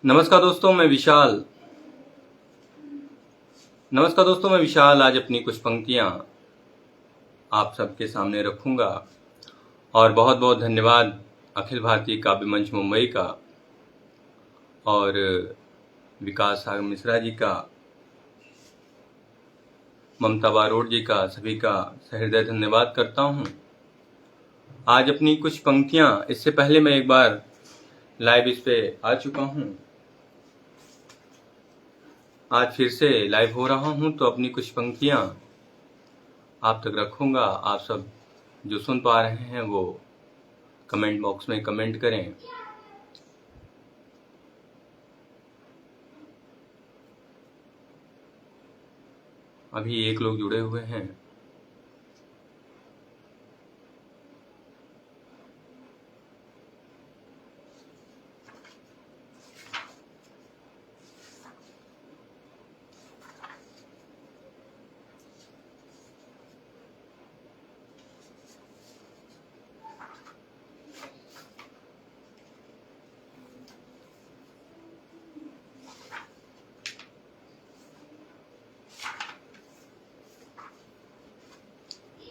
नमस्कार दोस्तों, मैं विशाल। आज अपनी कुछ पंक्तियाँ आप सबके सामने रखूँगा और बहुत बहुत धन्यवाद अखिल भारतीय काव्य मंच मुंबई का और विकास सागर मिश्रा जी का, ममता बारोट जी का, सभी का सहृदय धन्यवाद करता हूँ। आज अपनी कुछ पंक्तियाँ, इससे पहले मैं एक बार लाइव इस पे आ चुका हूँ, आज फिर से लाइव हो रहा हूँ, तो अपनी कुछ पंक्तियाँ आप तक रखूँगा। आप सब जो सुन पा रहे हैं वो कमेंट बॉक्स में कमेंट करें। अभी एक लोग जुड़े हुए हैं।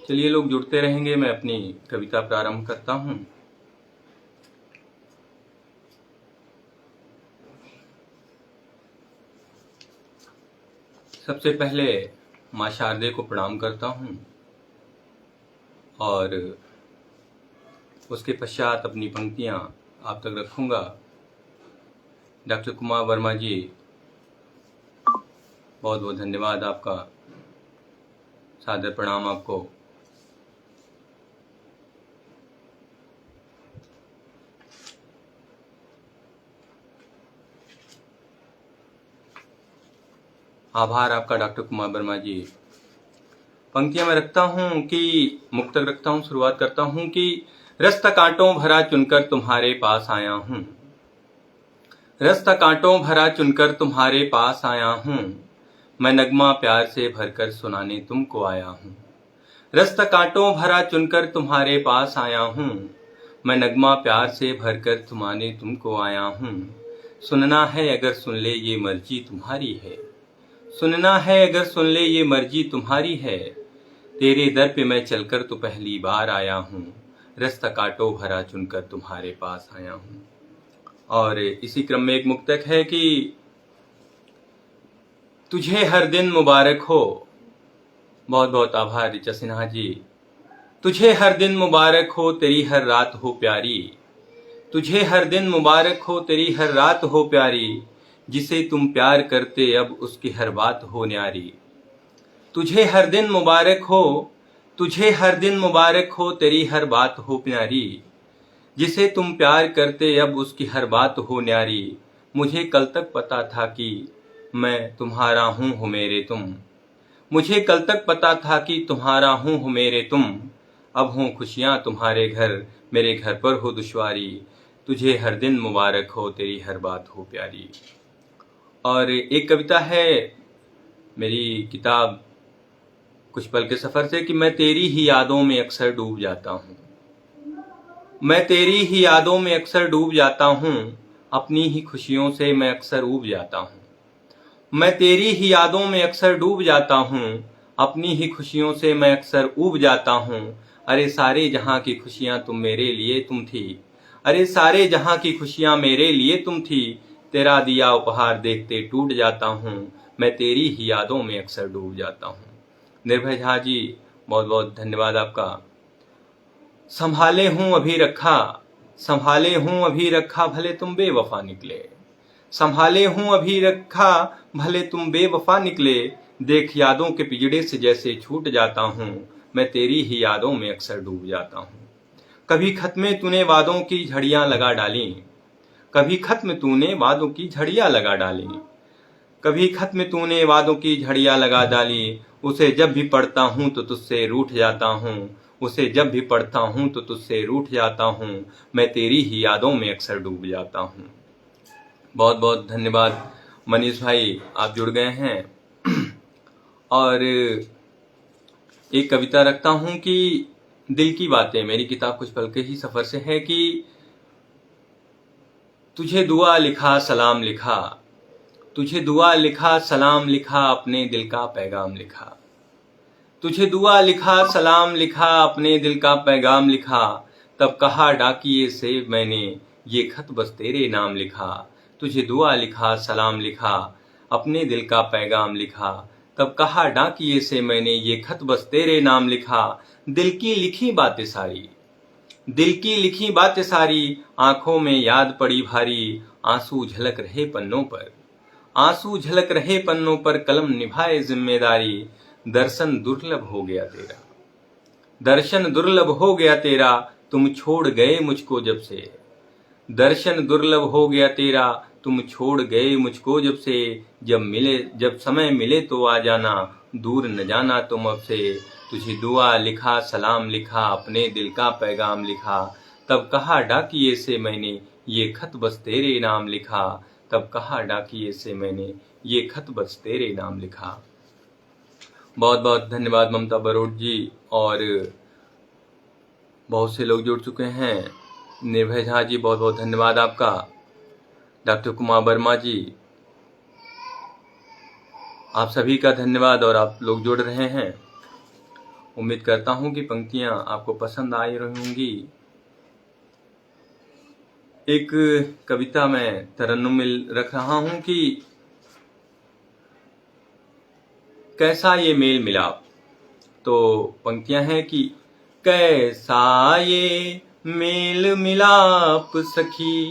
चलिए, लोग जुड़ते रहेंगे, मैं अपनी कविता प्रारंभ करता हूँ। सबसे पहले माँ शारदे को प्रणाम करता हूँ और उसके पश्चात अपनी पंक्तियाँ आप तक रखूँगा। डॉक्टर कुमार वर्मा जी, बहुत बहुत धन्यवाद आपका, सादर प्रणाम आपको। आभार आपका डॉक्टर कुमार वर्मा जी। पंक्तियां मैं रखता हूं कि मुक्तक रखता हूं, शुरुआत करता हूं कि रास्ता कांटों भरा चुनकर तुम्हारे पास आया हूं, रास्ता कांटों भरा चुनकर तुम्हारे पास आया हूं, मैं नगमा प्यार से भरकर सुनाने तुमको आया हूं, रास्ता कांटों भरा चुनकर तुम्हारे पास आया हूं, मैं नगमा प्यार से भरकर सुनाने तुमको आया हूं, सुनना है अगर सुन ले ये मर्जी तुम्हारी है, सुनना है अगर सुन ले ये मर्जी तुम्हारी है, तेरे दर पे मैं चलकर तो पहली बार आया हूँ, रास्ता कांटों भरा चुनकर तुम्हारे पास आया हूँ। और इसी क्रम में एक मुक्तक है कि तुझे हर दिन मुबारक हो, बहुत बहुत आभार ऋचा सिन्हा जी। तुझे हर दिन मुबारक हो, तेरी हर रात हो प्यारी, तुझे हर दिन मुबारक हो, तेरी हर रात हो प्यारी, जिसे तुम प्यार करते अब उसकी हर बात हो न्यारी, तुझे हर दिन मुबारक हो, तुझे हर दिन मुबारक हो, तेरी हर बात हो प्यारी, जिसे तुम प्यार करते अब उसकी हर बात हो न्यारी, मुझे कल तक पता था कि मैं तुम्हारा हूँ हो मेरे तुम, मुझे कल तक पता था कि तुम्हारा हूँ हो मेरे तुम, अब हों खुशियाँ तुम्हारे घर, मेरे घर पर हो दुश्वारी, तुझे हर दिन मुबारक हो, तेरी हर बात हो प्यारी। और एक कविता है मेरी किताब कुछ पल के सफर से कि मैं तेरी ही यादों में अक्सर डूब जाता हूँ, मैं तेरी ही यादों में अक्सर डूब जाता हूँ, अपनी ही खुशियों से मैं अक्सर ऊब जाता हूँ, मैं तेरी ही यादों में अक्सर डूब जाता हूँ, अपनी ही खुशियों से मैं अक्सर ऊब जाता हूँ, अरे सारे जहाँ की खुशियाँ तुम मेरे लिए तुम थी, अरे सारे जहाँ की खुशियाँ मेरे लिए तुम थी, तेरा दिया उपहार देखते टूट जाता हूँ, मैं तेरी ही यादों में अक्सर डूब जाता हूँ। निर्भय झा जी, बहुत बहुत धन्यवाद आपका। संभाले हूँ अभी रखा, संभाले हूँ अभी रखा, भले तुम बेवफा निकले, संभाले हूँ अभी रखा, भले तुम बेवफा निकले, देख यादों के पिंजड़े से जैसे छूट जाता हूँ, मैं तेरी ही यादों में अक्सर डूब जाता हूँ। कभी खत में तूने वादों की झड़ियाँ लगा डाली, कभी खत में तूने वादों की झड़ियाँ लगा डाली, कभी खत में तूने वादों की झड़ियाँ लगा डाली, उसे जब भी पढ़ता हूँ तो तुझसे रूठ जाता हूँ, उसे जब भी पढ़ता हूँ तो तुझसे रूठ जाता हूँ, मैं तेरी ही यादों में अक्सर डूब जाता हूँ। बहुत बहुत धन्यवाद मनीष भाई, आप जुड़ गए हैं। और एक कविता रखता हूँ कि दिल की बातें, मेरी किताब कुछ पल के ही सफर से है कि तुझे दुआ लिखा सलाम लिखा, तुझे दुआ लिखा सलाम लिखा, अपने दिल का पैगाम लिखा। तुझे दुआ लिखा सलाम लिखा, अपने दिल का पैगाम लिखा, तब कहा डाकिए से मैंने ये खत बस तेरे नाम लिखा। तुझे दुआ लिखा सलाम लिखा, अपने दिल का पैगाम लिखा, तब कहा डाकिए से मैंने ये खत बस तेरे नाम लिखा। दिल की लिखी बातें सारी, दिल की लिखी बातें सारी, आंखों में याद पड़ी भारी, आंसू झलक रहे पन्नों पर, आंसू झलक रहे पन्नों पर, कलम निभाए जिम्मेदारी। दर्शन दुर्लभ हो गया तेरा, दर्शन दुर्लभ हो गया तेरा, तुम छोड़ गए मुझको जब से। दर्शन दुर्लभ हो गया तेरा, तुम छोड़ गए मुझको जब से। जब समय मिले तो आ जाना, दूर न जाना तुम अब से। तुझे दुआ लिखा सलाम लिखा, अपने दिल का पैगाम लिखा, तब कहा डाकिए से मैंने ये खत बस तेरे नाम लिखा। तब कहा डाकिए से मैंने ये खत बस तेरे नाम लिखा। बहुत बहुत धन्यवाद ममता बरोट जी, और बहुत से लोग जुड़ चुके हैं। निर्भय झा जी, बहुत बहुत धन्यवाद आपका। डॉक्टर कुमार वर्मा जी, आप सभी का धन्यवाद, और आप लोग जुड़ रहे हैं। उम्मीद करता हूं कि पंक्तियां आपको पसंद आई रही होंगी। एक कविता मैं तरन्नुम में रख रहा हूं कि कैसा ये मेल मिलाप। तो पंक्तियां हैं कि कैसा ये मेल मिलाप सखी,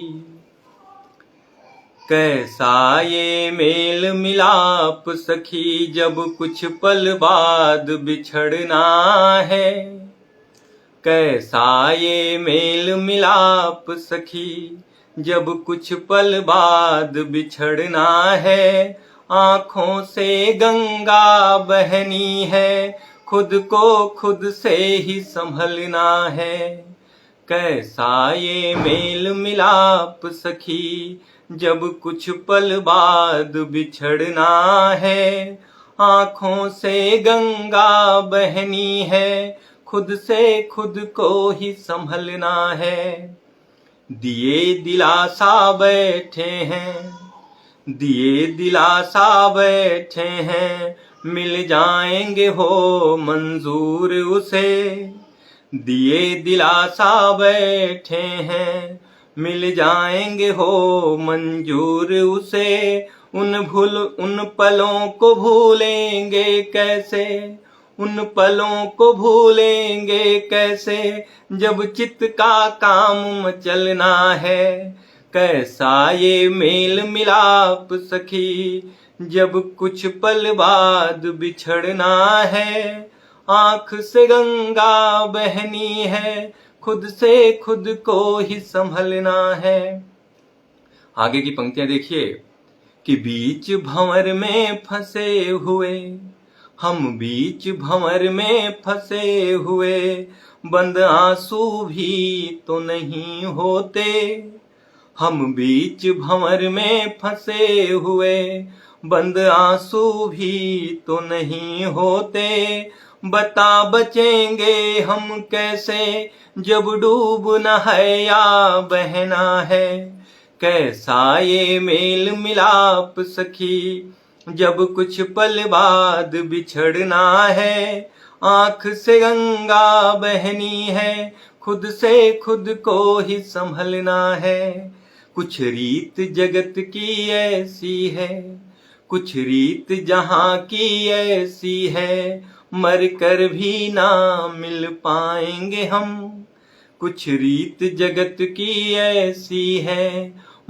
कैसा ये मेल मिलाप सखी, जब कुछ पल बाद बिछड़ना है। कैसा ये मेल मिलाप सखी, जब कुछ पल बाद बिछड़ना है। आँखों से गंगा बहनी है, खुद को खुद से ही संभलना है। कैसा ये मेल मिलाप सखी, जब कुछ पल बाद बिछड़ना है। आँखों से गंगा बहनी है, खुद से खुद को ही संभलना है। दिए दिलासा बैठे हैं, दिए दिलासा बैठे हैं, मिल जाएंगे हो मंजूर उसे। दिए दिलासा बैठे हैं, मिल जाएंगे हो मंजूर उसे। उन पलों को भूलेंगे कैसे, उन पलों को भूलेंगे कैसे, जब चित्त का काम मचलना है। कैसा ये मेल मिलाप सखी, जब कुछ पल बाद बिछड़ना है। आँख से गंगा बहनी है, खुद से खुद को ही संभलना है। आगे की पंक्तियां देखिए कि बीच भंवर में फंसे हुए, हम बीच भंवर में फंसे हुए, बंद आंसू भी तो नहीं होते। हम बीच भंवर में फंसे हुए, बंद आंसू भी तो नहीं होते। बता बचेंगे हम कैसे, जब डूबना है या बहना है। कैसा ये मेल मिलाप सखी, जब कुछ पल बाद बिछड़ना है। आँख से गंगा बहनी है, खुद से खुद को ही संभलना है। कुछ रीत जगत की ऐसी है, कुछ रीत जहाँ की ऐसी है, मर कर भी ना मिल पाएंगे हम। कुछ रीत जगत की ऐसी है,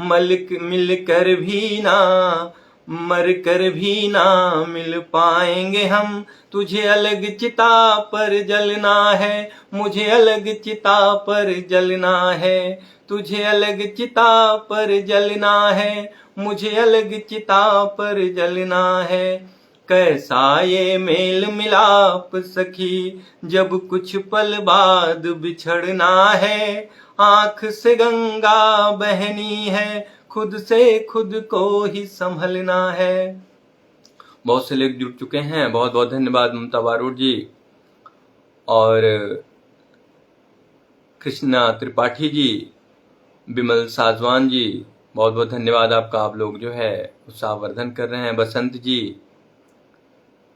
मिल कर भी ना, मर कर भी ना मिल पाएंगे हम। तुझे अलग चिता पर जलना है, मुझे अलग चिता पर जलना है। तुझे अलग चिता पर जलना है, मुझे अलग चिता पर जलना है। कैसा ये मेल मिलाप सखी, जब कुछ पल बाद बिछड़ना है। आँख से गंगा बहनी है, खुद से खुद को ही संभलना है। बहुत से लोग जुड़ चुके हैं, बहुत बहुत धन्यवाद ममता बारोट जी, और कृष्णा त्रिपाठी जी, विमल साजवान जी, बहुत बहुत धन्यवाद आपका। आप लोग जो है उत्साहवर्धन कर रहे हैं। बसंत जी,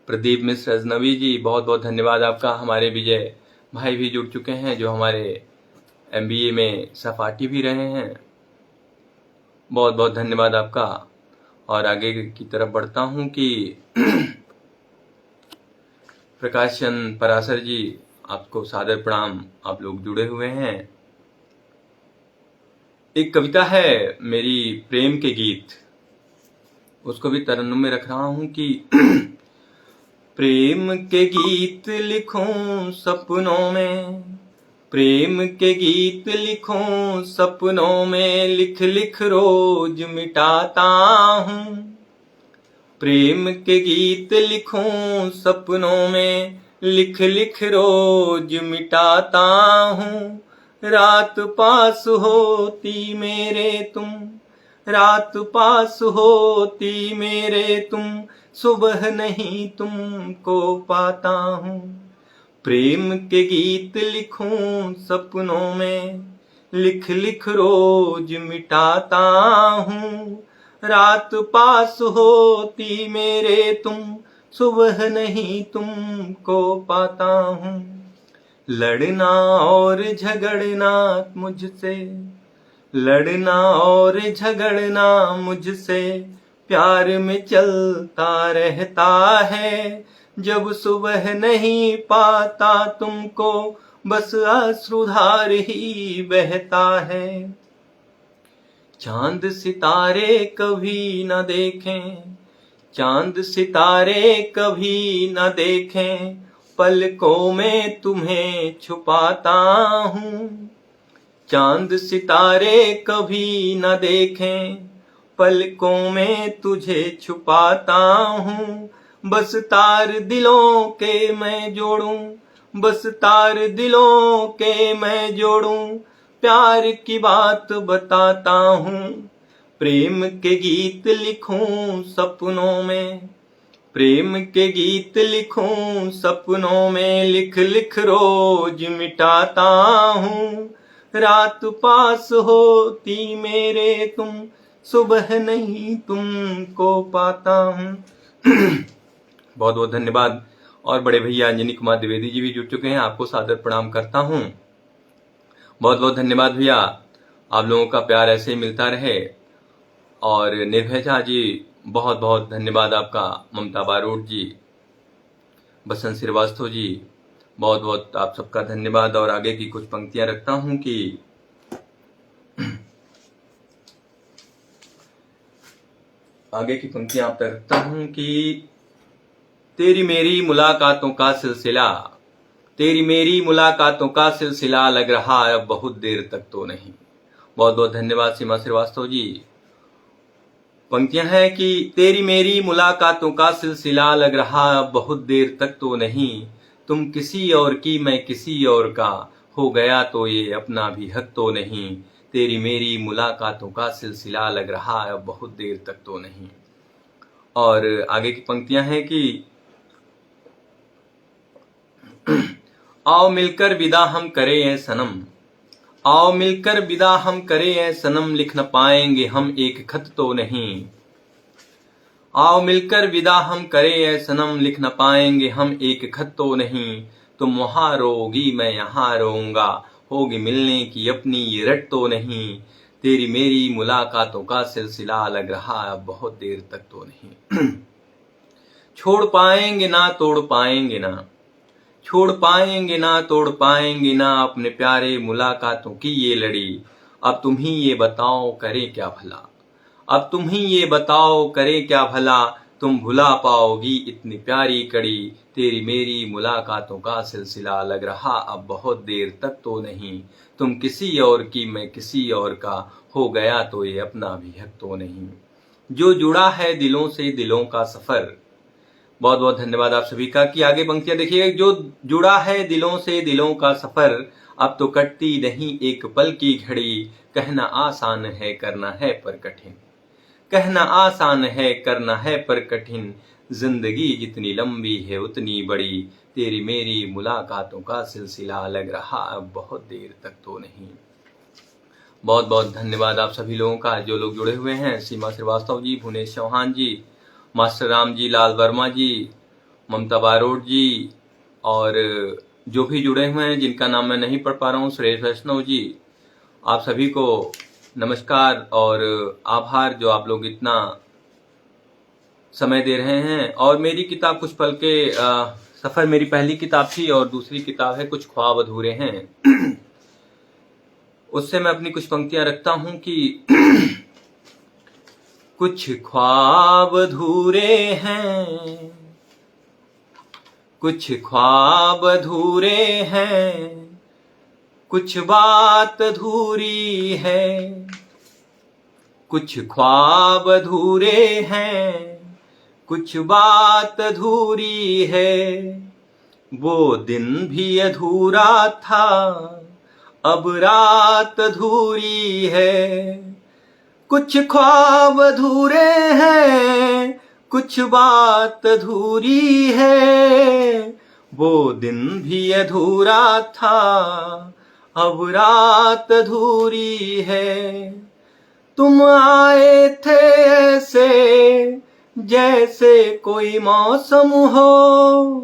प्रदीप मिश्र अजनबी जी, बहुत बहुत धन्यवाद आपका। हमारे विजय भाई भी जुड़ चुके हैं जो हमारे MBA में सहपाठी भी रहे हैं। बहुत बहुत धन्यवाद आपका। और आगे की तरफ बढ़ता हूं कि प्रकाश चंद पराशर जी, आपको सादर प्रणाम। आप लोग जुड़े हुए हैं। एक कविता है मेरी प्रेम के गीत, उसको भी तरन्नुम में रख रहा हूं कि प्रेम के गीत लिखूं सपनों में, प्रेम के गीत लिखूं सपनों में, लिख लिख रोज मिटाता हूं। प्रेम के गीत लिखूं सपनों में, लिख लिख रोज मिटाता हूं। रात पास होती मेरे तुम, रात पास होती मेरे तुम, सुबह नहीं तुमको पाता हूं। प्रेम के गीत लिखूं सपनों में, लिख लिख रोज मिटाता हूं। रात पास होती मेरे तुम, सुबह नहीं तुमको पाता हूं। लड़ना और झगड़ना मुझसे, लड़ना और झगड़ना मुझसे, प्यार में चलता रहता है। जब सुबह नहीं पाता तुमको, बस अश्रुधार ही बहता है। चांद सितारे कभी न देखें, चांद सितारे कभी न देखें, पलकों में तुम्हें छुपाता हूं। चांद सितारे कभी न देखें, पलकों में तुझे छुपाता हूं। बस तार दिलों के मैं जोड़ूं, बस तार दिलों के मैं जोड़ूं, प्यार की बात बताता हूं। प्रेम के गीत लिखूं सपनों में, प्रेम के गीत लिखूं सपनों में, लिख लिख रोज मिटाता हूं। रात पास होती मेरे तुम, सुबह नहीं तुमको पाता हूं। बहुत बहुत धन्यवाद। और बड़े भैया अंजनी कुमार द्विवेदी जी भी जुड़ चुके हैं, आपको सादर प्रणाम करता हूं। बहुत बहुत धन्यवाद भैया, आप लोगों का प्यार ऐसे ही मिलता रहे। और निर्भय झा जी, बहुत बहुत धन्यवाद आपका। ममता बारोट जी, बसंत श्रीवास्तव जी, बहुत बहुत आप सबका धन्यवाद। और आगे की कुछ पंक्तियां रखता हूं कि आगे की पंक्तियां आप तक रखता हूं कि तेरी मेरी मुलाकातों का सिलसिला, तेरी मेरी मुलाकातों का सिलसिला, लग रहा अब बहुत देर तक तो नहीं। बहुत बहुत धन्यवाद सीमा श्रीवास्तव जी। पंक्तियां हैं कि तेरी मेरी मुलाकातों का सिलसिला, लग रहा अब बहुत देर तक तो नहीं। तुम किसी और की मैं किसी और का, हो गया तो ये अपना भी हक तो नहीं। तेरी मेरी मुलाकातों का सिलसिला, लग रहा अब बहुत देर तक तो नहीं। और आगे की पंक्तियां हैं कि आओ मिलकर विदा हम करें ऐ सनम, आओ मिलकर विदा हम करें ऐ सनम, लिख न पाएंगे हम एक खत तो नहीं। आओ मिलकर विदा हम करें ऐ सनम, लिख न पाएंगे हम एक खत तो नहीं। तुम वहां रोगी मैं यहाँ रोऊंगा, होगी मिलने की अपनी ये रट तो नहीं। तेरी मेरी मुलाकातों का सिलसिला, लग रहा अब बहुत देर तक तो नहीं। छोड़ पाएंगे ना तोड़ पाएंगे ना, छोड़ पाएंगे ना तोड़ पाएंगे ना, अपने प्यारे मुलाकातों की ये लड़ी। अब तुम ही ये बताओ करे क्या भला, अब तुम ही ये बताओ करे क्या भला, तुम भुला पाओगी इतनी प्यारी कड़ी। तेरी मेरी मुलाकातों का सिलसिला, लग रहा अब बहुत देर तक तो नहीं। तुम किसी और की मैं किसी और का, हो गया तो ये अपना भी हक तो नहीं। जो जुड़ा है दिलों से दिलों का सफर, बहुत बहुत धन्यवाद आप सभी का। कि आगे पंक्तियां देखिए, जो जुड़ा है दिलों से दिलों का सफर, अब तो कटती नहीं एक पल की घड़ी। कहना आसान है करना है पर कठिन, कहना आसान है करना है पर कठिन। जिंदगी जितनी लंबी है उतनी बड़ी, तेरी मेरी मुलाकातों का सिलसिला, लग रहा अब बहुत देर तक तो नहीं। बहुत बहुत धन्यवाद आप सभी लोगों का, जो लोग जुड़े हुए हैं। सीमा श्रीवास्तव जी, भुवनेश चौहान जी, मास्टर राम जी, लाल वर्मा जी, ममता बारोट जी, और जो भी जुड़े हुए हैं जिनका नाम मैं नहीं पढ़ पा रहा हूँ, सुरेश वैष्णव जी, आप सभी को नमस्कार और आभार जो आप लोग इतना समय दे रहे हैं। और मेरी किताब कुछ पल के सफर मेरी पहली किताब थी और दूसरी किताब है कुछ ख्वाब अधूरे हैं। उससे मैं अपनी कुछ पंक्तियां रखता हूं कि कुछ ख्वाब अधूरे हैं, कुछ ख्वाब अधूरे हैं, कुछ बात अधूरी है, कुछ ख्वाब अधूरे हैं, कुछ बात अधूरी है। वो दिन भी अधूरा था, अब रात अधूरी है। कुछ ख्वाब अधूरे हैं, कुछ बात अधूरी है। वो दिन भी अधूरा था, अब रात अधूरी है। तुम आए थे ऐसे जैसे कोई मौसम हो,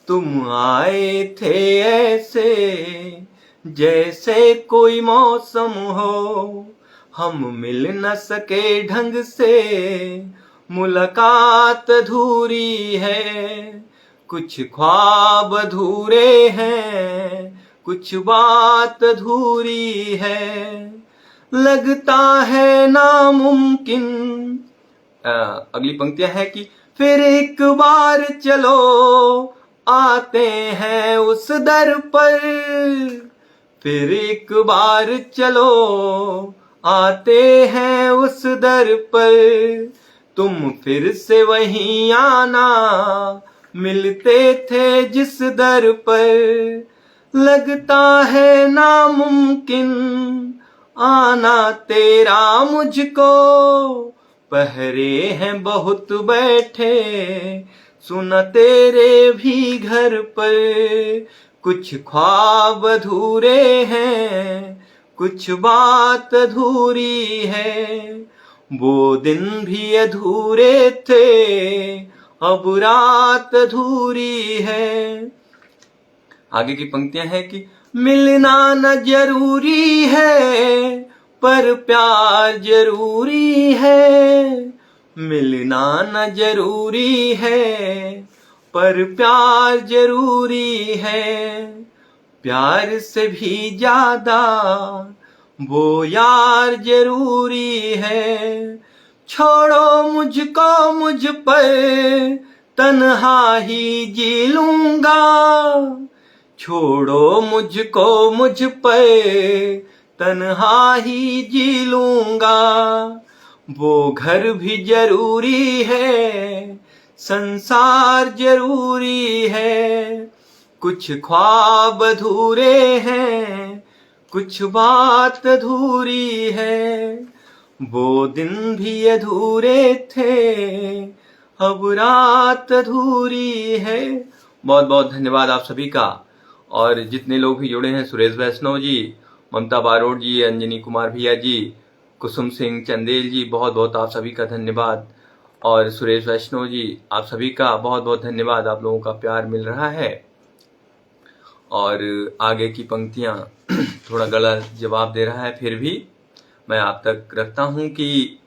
तुम आए थे ऐसे जैसे कोई मौसम हो। हम मिल न सके ढंग से, मुलाकात अधूरी है। कुछ ख्वाब अधूरे हैं, कुछ बात अधूरी है। लगता है नामुमकिन, अगली पंक्तियां है कि फिर एक बार चलो आते हैं उस दर पर, फिर एक बार चलो आते हैं उस दर पर। तुम फिर से वहीं आना, मिलते थे जिस दर पर। लगता है नामुमकिन आना तेरा मुझको, पहरे हैं बहुत बैठे सुना तेरे भी घर पर। कुछ ख्वाब अधूरे हैं, कुछ बात अधूरी है। वो दिन भी अधूरे थे, अब रात अधूरी है। आगे की पंक्तियां हैं कि मिलना न जरूरी है, पर प्यार जरूरी है। मिलना न जरूरी है, पर प्यार जरूरी है। प्यार से भी ज्यादा वो यार जरूरी है। छोड़ो मुझको मुझ पर, तन्हा ही जी लूंगा। छोड़ो मुझको मुझ पर, तन्हा ही जी लूंगा। वो घर भी जरूरी है, संसार जरूरी है। कुछ ख्वाब अधूरे हैं, कुछ बात अधूरी है। वो दिन भी अधूरे थे, अब रात अधूरी है। बहुत बहुत धन्यवाद आप सभी का। और जितने लोग भी जुड़े हैं, सुरेश वैष्णव जी, ममता बारोट जी, अंजनी कुमार भैया जी, कुसुम सिंह चंदेल जी, बहुत बहुत आप सभी का धन्यवाद। और सुरेश वैष्णव जी, आप सभी का बहुत बहुत धन्यवाद। आप लोगों का प्यार मिल रहा है। और आगे की पंक्तियां थोड़ा गलत जवाब दे रहा है, फिर भी मैं आप तक रखता हूं कि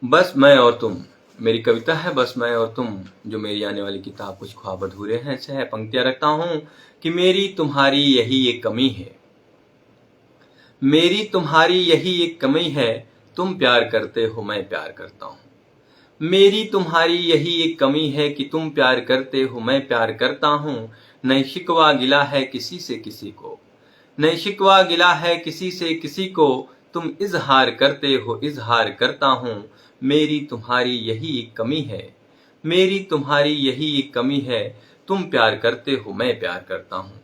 बस मैं और तुम, मेरी कविता है बस मैं और तुम, जो मेरी आने वाली किताब कुछ ख्वाब अधूरे हैं से है। पंक्तियां रखता हूं कि मेरी तुम्हारी यही एक कमी है, मेरी तुम्हारी यही एक कमी है। तुम प्यार करते हो मैं प्यार करता हूं। मेरी तुम्हारी यही एक कमी है कि तुम प्यार करते हो मैं प्यार करता हूं। नहीं शिकवा गिला है किसी से किसी को, नहीं शिकवा गिला है किसी से किसी को। तुम इजहार करते हो इजहार करता हूं। मेरी तुम्हारी यही एक कमी है, मेरी तुम्हारी यही एक कमी है। तुम प्यार करते हो मैं प्यार करता हूं।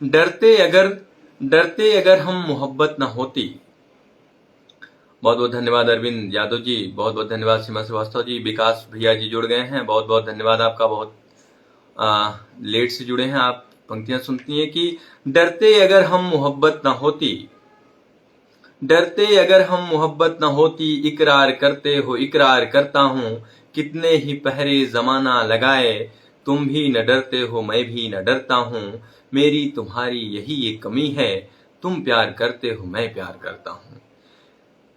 डरते अगर हम मोहब्बत न होती, बहुत बहुत धन्यवाद अरविंद यादव जी, बहुत बहुत धन्यवाद सीमा श्रीवास्तव जी, विकास भैया जी जुड़ गए हैं, बहुत बहुत धन्यवाद आपका। बहुत लेट से जुड़े हैं आप। पंक्तियां सुनती हैं कि डरते अगर हम मोहब्बत न होती, डरते अगर हम मोहब्बत न होती, इकरार करते हो इकरार करता हूँ, कितने ही पहरे जमाना लगाए, तुम भी न डरते हो मैं भी न डरता हूँ, मेरी तुम्हारी यही एक कमी है, तुम प्यार करते हो मैं प्यार करता हूँ।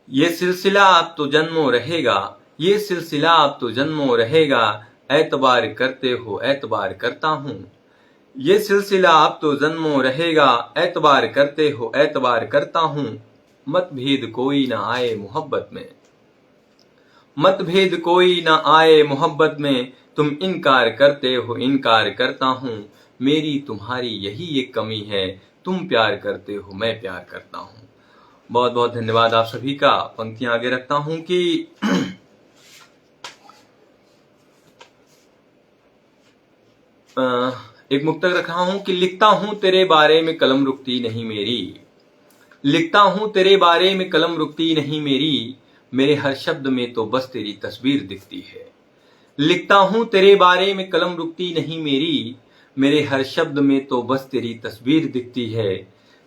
ये सिलसिला अब तो जन्मों रहेगा, ये सिलसिला अब तो जन्मों रहेगा, एतबार करते हो एतबार करता हूँ। ये सिलसिला अब तो जन्मों रहेगा, एतबार करते हो एतबार करता हूँ। मतभेद कोई ना आए मोहब्बत में, मतभेद कोई ना आए मोहब्बत में, तुम इनकार करते हो इनकार करता हूँ, मेरी तुम्हारी यही एक कमी है, तुम प्यार करते हो मैं प्यार करता हूँ। बहुत बहुत धन्यवाद आप सभी का। पंक्तियां आगे रखता हूं कि एक मुक्तक रखा हूं कि लिखता हूं तेरे बारे में कलम रुकती नहीं मेरी, लिखता हूं तेरे बारे में कलम रुकती नहीं मेरी, मेरे हर शब्द में तो बस तेरी तस्वीर दिखती है। लिखता हूं तेरे बारे में कलम रुकती नहीं मेरी, मेरे हर शब्द में तो बस तेरी तस्वीर दिखती है।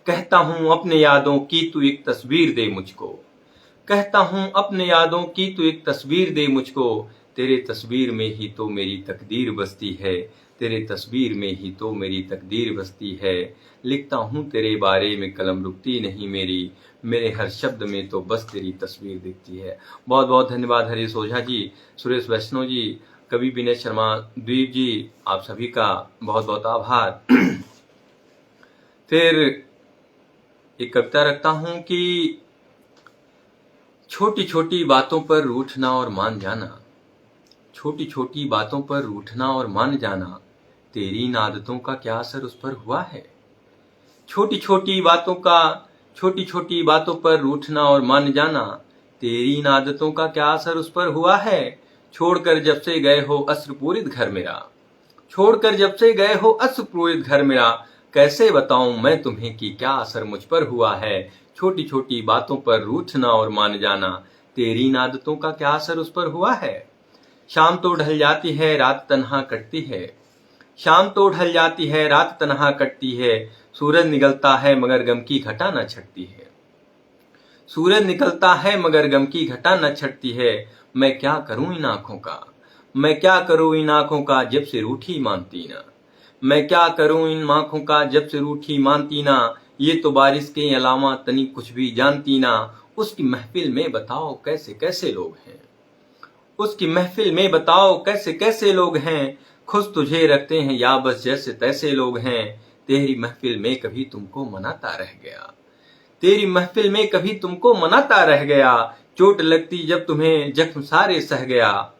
कहता हूं अपने यादों की तू एक तस्वीर दे मुझको, कहता हूं अपने यादों की तू एक तस्वीर दे मुझको, तेरे तस्वीर में ही तो मेरी तकदीर बसती है, तेरे तस्वीर में ही तो मेरी तकदीर बसती है। लिखता हूं तेरे बारे में कलम रुकती नहीं मेरी, मेरे हर शब्द में तो बस तेरी तस्वीर दिखती है। बहुत बहुत धन्यवाद हरीश ओझा जी, सुरेश वैष्णव जी, कवि विनय शर्मा द्वीप जी, आप सभी का बहुत बहुत आभार। फिर एक कविता रखता हूं कि छोटी छोटी बातों पर रूठना और मान जाना, छोटी छोटी बातों पर रूठना और मान जाना, तेरी इन आदतों का क्या असर उस पर हुआ है। छोटी छोटी बातों का, छोटी छोटी बातों पर रूठना और मान जाना, तेरी इन आदतों का क्या असर उस पर हुआ है। छोड़कर जब से गए हो अश्रुपूरित घर मेरा, छोड़कर जब से गए हो अश्रुपूरित घर मेरा, कैसे बताऊं मैं तुम्हें कि क्या असर मुझ पर हुआ है। छोटी छोटी बातों पर रूठना और मान जाना, तेरी इन आदतों का क्या असर उस पर हुआ है। शाम तो ढल जाती है रात तन्हा कटती है, शाम तो ढल जाती है रात तन्हा कटती है, सूरज निकलता है मगर गम की घटा न छटती है, सूरज निकलता है मगर गम की घटा न छटती है। मैं क्या करूं इन आंखों का, मैं क्या करूं इन आंखों का जब से रूठी मानती ना, मैं क्या करूं इन आंखों का जब से रूठी मानती ना, ये तो बारिश के अलावा तनी कुछ भी जानती ना। उसकी महफिल में बताओ कैसे कैसे लोग हैं, उसकी महफिल में बताओ कैसे कैसे लोग हैं, खुश तुझे रखते हैं या बस जैसे तैसे लोग हैं। तेरी महफिल में कभी तुमको मनाता रह गया, तेरी महफिल में कभी तुमको मनाता रह गया, चोट लगती जब तुम्हें जख्म सारे सह गया।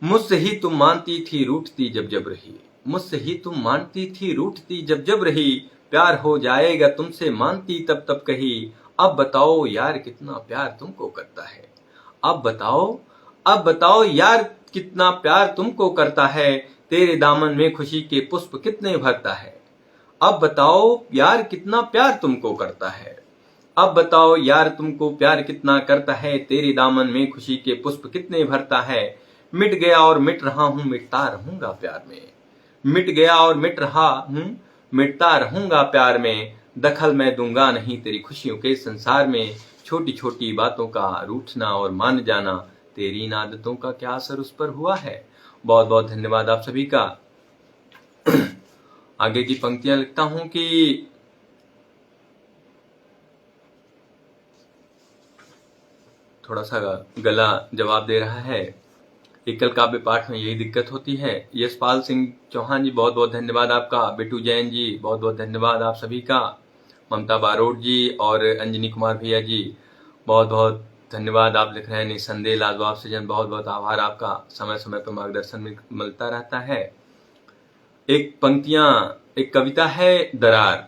मुझसे ही तुम मानती थी रूठती जब जब रही, मुझसे ही तुम मानती थी रूठती जब जब रही, प्यार हो जाएगा तुमसे मानती तब तब कही। अब बताओ यार कितना प्यार तुमको करता है, अब बताओ, अब बताओ यार कितना प्यार तुमको करता है, तेरे दामन में खुशी के पुष्प कितने भरता है। अब बताओ यार कितना प्यार तुमको करता है, अब बताओ यार तुमको प्यार कितना करता है, तेरे दामन में खुशी के पुष्प कितने भरता है। मिट गया और मिट रहा हूं मिटता रहूंगा प्यार में, मिट गया और मिट रहा हूं मिटता रहूंगा प्यार में, दखल मैं दूंगा नहीं तेरी खुशियों के संसार में। छोटी छोटी बातों का रूठना और मान जाना, तेरी इन आदतों का क्या असर उस पर हुआ है। बहुत बहुत धन्यवाद आप सभी का। आगे की पंक्तियां लिखता हूं कि थोड़ा सा गला जवाब दे रहा है, एकल काव्य पाठ में यही दिक्कत होती है। यशपाल सिंह चौहान जी बहुत बहुत धन्यवाद आपका, बिट्टू जैन जी बहुत बहुत धन्यवाद आप सभी का, ममता बारोट जी और अंजनी कुमार भैया जी बहुत बहुत धन्यवाद। आप लिख रहे हैं निसंदेह लाजवाब सृजन, बहुत बहुत आभार आपका, समय समय पर मार्गदर्शन मिलता रहता है। एक पंक्तियां, एक कविता है दरार,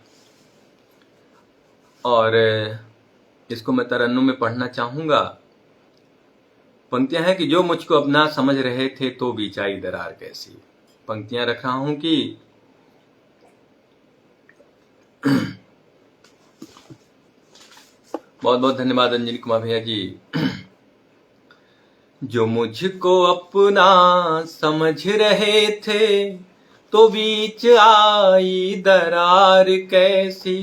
और इसको मैं तरन्नुम में पढ़ना चाहूंगा। पंक्तियां हैं कि जो मुझको अपना समझ रहे थे तो बिछाई दरार कैसी। पंक्तियां रख रहा हूं कि बहुत बहुत धन्यवाद अंजनी कुमार भैया जी। जो मुझको अपना समझ रहे थे तो बीच आई दरार कैसी।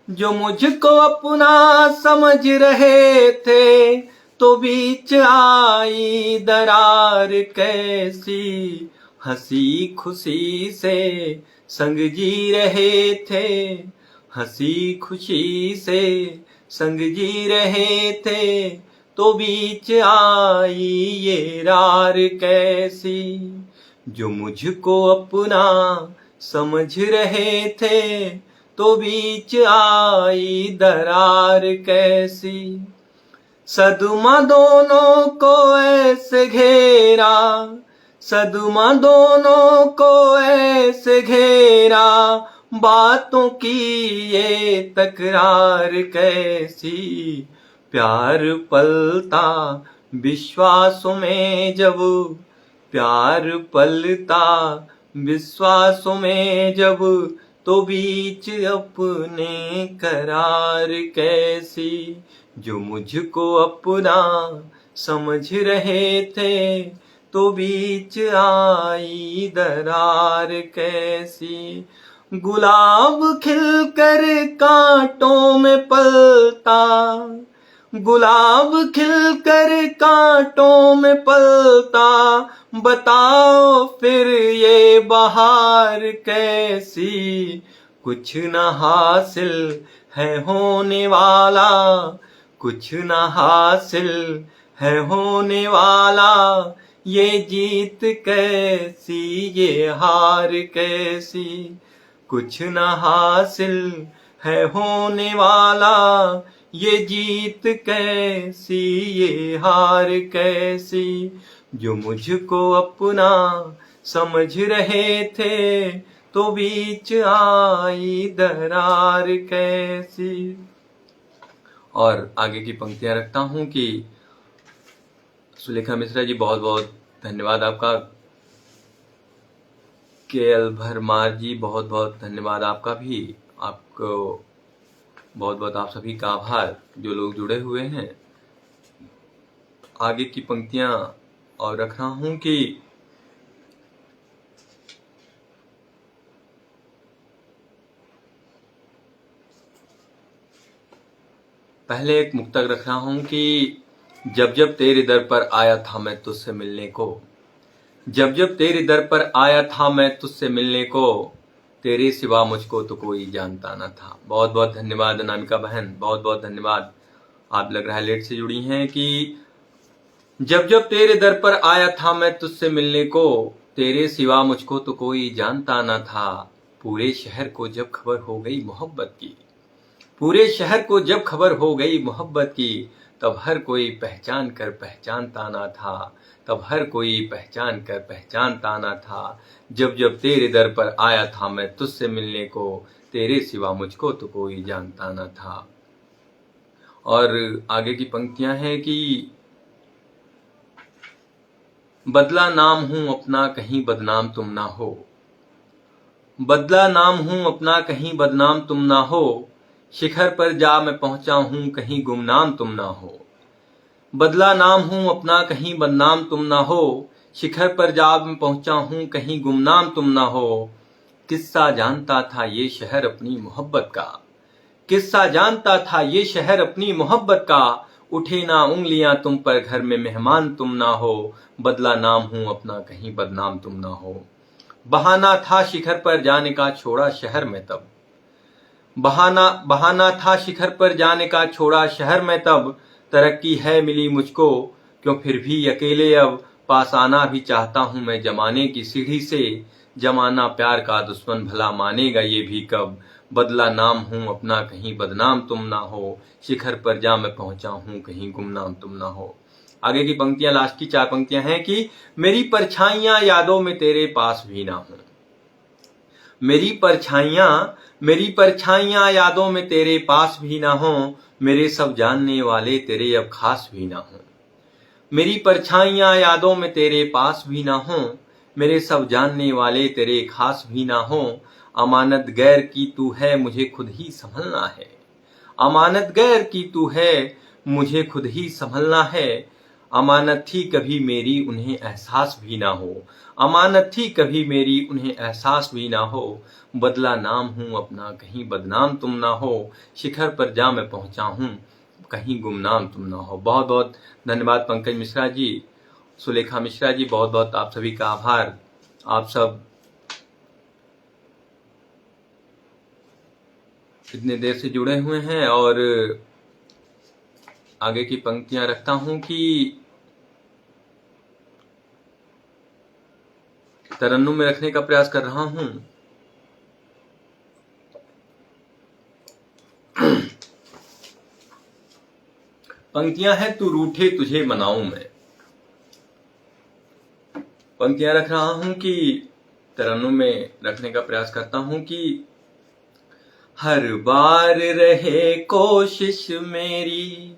जो मुझको अपना समझ रहे थे तो बीच आई दरार कैसी। हंसी खुशी से संग जी रहे थे, हंसी खुशी से संग जी रहे थे तो बीच आई ये रार कैसी। जो मुझको अपना समझ रहे थे तो बीच आई दरार कैसी। सदमा दोनों को ऐसे घेरा, सदमा दोनों को ऐसे घेरा, बातों की ये तकरार कैसी। प्यार पलता विश्वासों में जब, प्यार पलता विश्वासों में जब, तो बीच अपने करार कैसी। जो मुझको अपना समझ रहे थे तो बीच आई दरार कैसी। गुलाब खिलकर कांटों में पलता, गुलाब खिलकर कांटों में पलता, बताओ फिर ये बहार कैसी। कुछ न हासिल है होने वाला, कुछ न हासिल है होने वाला, ये जीत कैसी ये हार कैसी। कुछ न हासिल है होने वाला, ये जीत कैसी ये हार कैसी। जो मुझको अपना समझ रहे थे तो बीच आई दरार कैसी। और आगे की पंक्तियां रखता हूं कि सुलेखा मिश्रा जी बहुत बहुत धन्यवाद आपका। केएल भरमार जी बहुत बहुत धन्यवाद आपका भी। आपको बहुत बहुत आप सभी का आभार जो लोग जुड़े हुए हैं। आगे की पंक्तियां और रख रहा हूं कि पहले एक मुक्तक रख रहा हूं कि जब जब तेरे दर पर आया था मैं तुझसे मिलने को, जब जब तेरे दर पर आया था मैं तुझसे मिलने को, तेरे सिवा मुझको तो कोई जानता न था। बहुत बहुत धन्यवाद अनामिका बहन, बहुत बहुत धन्यवाद। आप लग रहा है लेट से जुड़ी हैं कि जब जब तेरे दर पर आया था मैं तुझसे मिलने को, तेरे सिवा मुझको तो कोई जानता न था। पूरे शहर को जब खबर हो गई मोहब्बत की, पूरे शहर को जब खबर हो गई मोहब्बत की, तब हर कोई पहचान कर पहचानता ना था, तब हर कोई पहचान कर पहचानता ना था। जब जब तेरे दर पर आया था मैं तुझसे मिलने को, तेरे सिवा मुझको तो कोई जानता ना था। और आगे की पंक्तियां हैं कि बदला नाम हूं अपना कहीं बदनाम तुम ना हो, बदला नाम हूं अपना कहीं बदनाम तुम ना हो, शिखर पर जा मैं पहुंचा हूं कहीं गुमनाम तुम ना हो। बदला नाम हूं अपना कहीं बदनाम तुम ना हो, शिखर पर जा मैं पहुंचा हूं कहीं गुमनाम तुम ना हो। किस्सा जानता था ये शहर अपनी मोहब्बत का, किस्सा जानता था ये शहर अपनी मोहब्बत का, उठे ना उंगलियां तुम पर घर में मेहमान तुम ना हो। बदला नाम हूं अपना कहीं बदनाम तुम ना हो। बहाना था शिखर पर जाने का छोड़ा शहर में तब, बहाना था शिखर पर जाने का छोड़ा शहर में तब। तरक्की है मिली मुझको क्यों फिर भी अकेले अब, पास आना भी चाहता हूं मैं जमाने की सीढ़ी से। जमाना प्यार का दुश्मन भला मानेगा ये भी कब। बदला नाम हूं अपना कहीं बदनाम तुम ना हो, शिखर पर जा मैं पहुंचा हूं कहीं गुमनाम तुम ना हो। आगे की पंक्तियां, लास्ट की 4 पंक्तियां हैं कि मेरी परछाइयां यादों में तेरे पास भी ना हो, मेरी परछाइयां यादों में तेरे पास भी ना हो, मेरे सब जानने वाले तेरे अब खास भी ना हो। मेरी परछाइयां यादों में तेरे पास भी ना हो, मेरे सब जानने वाले तेरे खास भी ना हो। अमानत गैर की तू है मुझे खुद ही संभलना है, अमानत गैर की तू है, मुझे खुद ही संभलना है। अमानत थी कभी मेरी उन्हें एहसास भी ना हो, अमानत थी कभी मेरी उन्हें एहसास भी ना हो। बदला नाम हूँ अपना कहीं बदनाम तुम ना हो, शिखर पर जा मैं पहुंचा हूँ कहीं गुमनाम तुम ना हो। बहुत बहुत धन्यवाद पंकज मिश्रा जी, सुलेखा मिश्रा जी, बहुत बहुत आप सभी का आभार। आप सब इतने देर से जुड़े हुए हैं। और आगे की पंक्तियां रखता हूं कि तरन्नुम में रखने का प्रयास कर रहा हूं। पंक्तियां हैं तू रूठे तुझे मनाऊं मैं, पंक्तियां रख रहा हूं कि तरन्नुम में रखने का प्रयास करता हूं कि हर बार रहे कोशिश मेरी,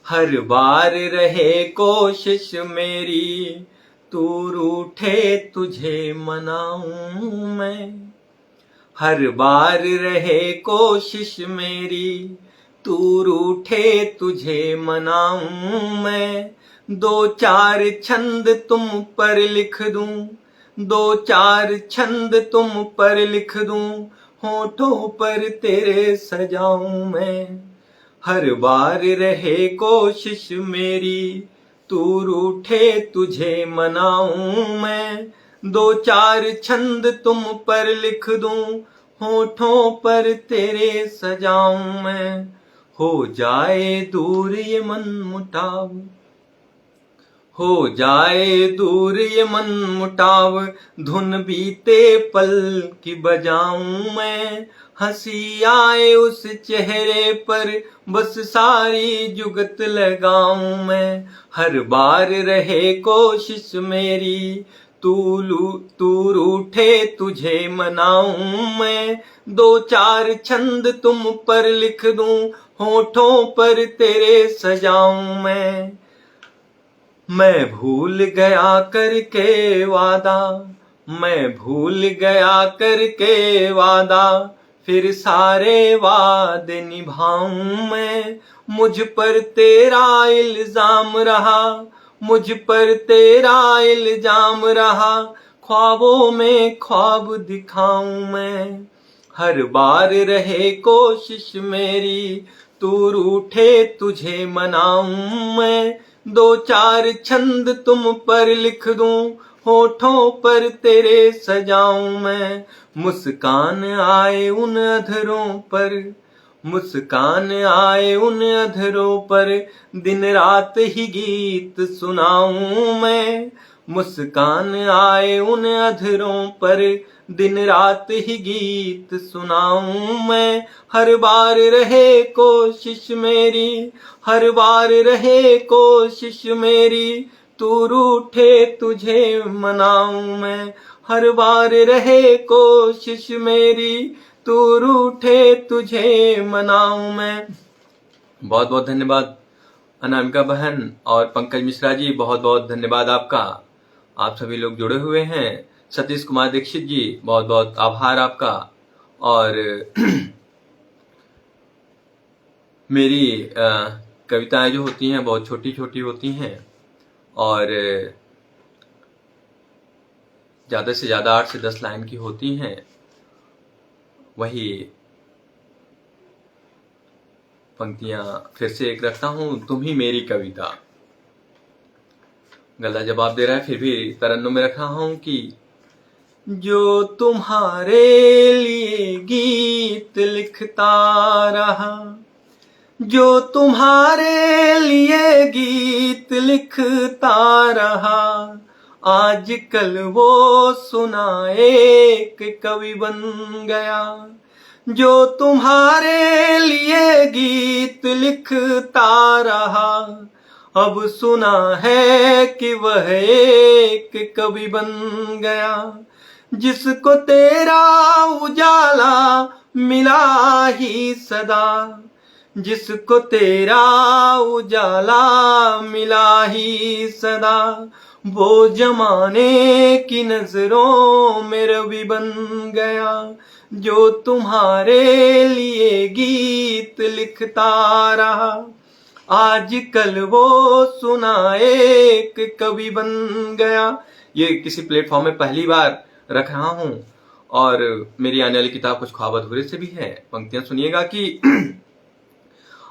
हर बार रहे कोशिश मेरी, तू रूठे तुझे मनाऊं मैं। हर बार रहे कोशिश मेरी, तू रूठे तुझे मनाऊं मैं। दो चार छंद तुम पर लिख दूं, दो चार छंद तुम पर लिख दूं, होठों पर तेरे सजाऊं मैं। हर बार रहे कोशिश मेरी, तू रूठे तुझे मनाऊं मैं। दो चार छंद तुम पर लिख दूं, होठों पर तेरे सजाऊं मैं। हो जाए दूर ये मन मुटाव, हो जाए दूर ये मन मुटाव, धुन बीते पल की बजाऊं मैं। हंसी आए उस चेहरे पर बस सारी जुगत लगाऊं मैं। हर बार रहे कोशिश मेरी, तू रूठे तुझे मनाऊं मैं। दो चार छंद तुम पर लिख दूं, होठों पर तेरे सजाऊं मैं। मैं भूल गया करके वादा, मैं भूल गया करके वादा, फिर सारे वादे निभाऊं मैं। मुझ पर तेरा इल्जाम रहा, मुझ पर तेरा इल्जाम रहा, ख्वाबों में ख्वाब दिखाऊं मैं। हर बार रहे कोशिश मेरी, तू रूठे तुझे मनाऊं मैं। दो चार छंद तुम पर लिख दूं, होठों पर तेरे सजाऊं मैं। मुस्कान आए उन अधरों पर, मुस्कान आए उन अधरों पर, दिन रात ही गीत सुनाऊं मैं। मुस्कान आए उन अधरों पर, दिन रात ही गीत सुनाऊं मैं। हर बार रहे कोशिश मेरी, हर बार रहे कोशिश मेरी, तू रूठे तुझे मनाऊं मैं। हर बार रहे कोशिश मेरी, तू रूठे तुझे मनाऊं मैं। बहुत बहुत धन्यवाद अनामिका बहन और पंकज मिश्रा जी, बहुत बहुत धन्यवाद आपका। आप सभी लोग जुड़े हुए हैं। सतीश कुमार दीक्षित जी, बहुत बहुत आभार आपका। और मेरी कविताएं जो होती हैं बहुत छोटी छोटी होती हैं और ज़्यादा से ज़्यादा 8 से 10 लाइन की होती हैं। वही पंक्तियां फिर से एक रखता हूं, तुम ही मेरी कविता। गला जवाब दे रहा है, फिर भी तरन्नुम में रख रहा हूं कि जो तुम्हारे लिए गीत लिखता रहा, जो तुम्हारे लिए गीत लिखता रहा, आजकल वो सुना एक कवि बन गया। जो तुम्हारे लिए गीत लिखता रहा, अब सुना है कि वह एक कवि बन गया। जिसको तेरा उजाला मिला ही सदा, जिसको तेरा उजाला मिला ही सदा, वो जमाने की नजरों में रवि बन गया, जो तुम्हारे लिए गीत लिखता रहा। आज कल वो सुनाए एक कवि बन गया। ये किसी प्लेटफॉर्म में पहली बार रख रहा हूं और मेरी आने वाली किताब कुछ ख्वाब अधूरे से भी है। पंक्तियां सुनिएगा कि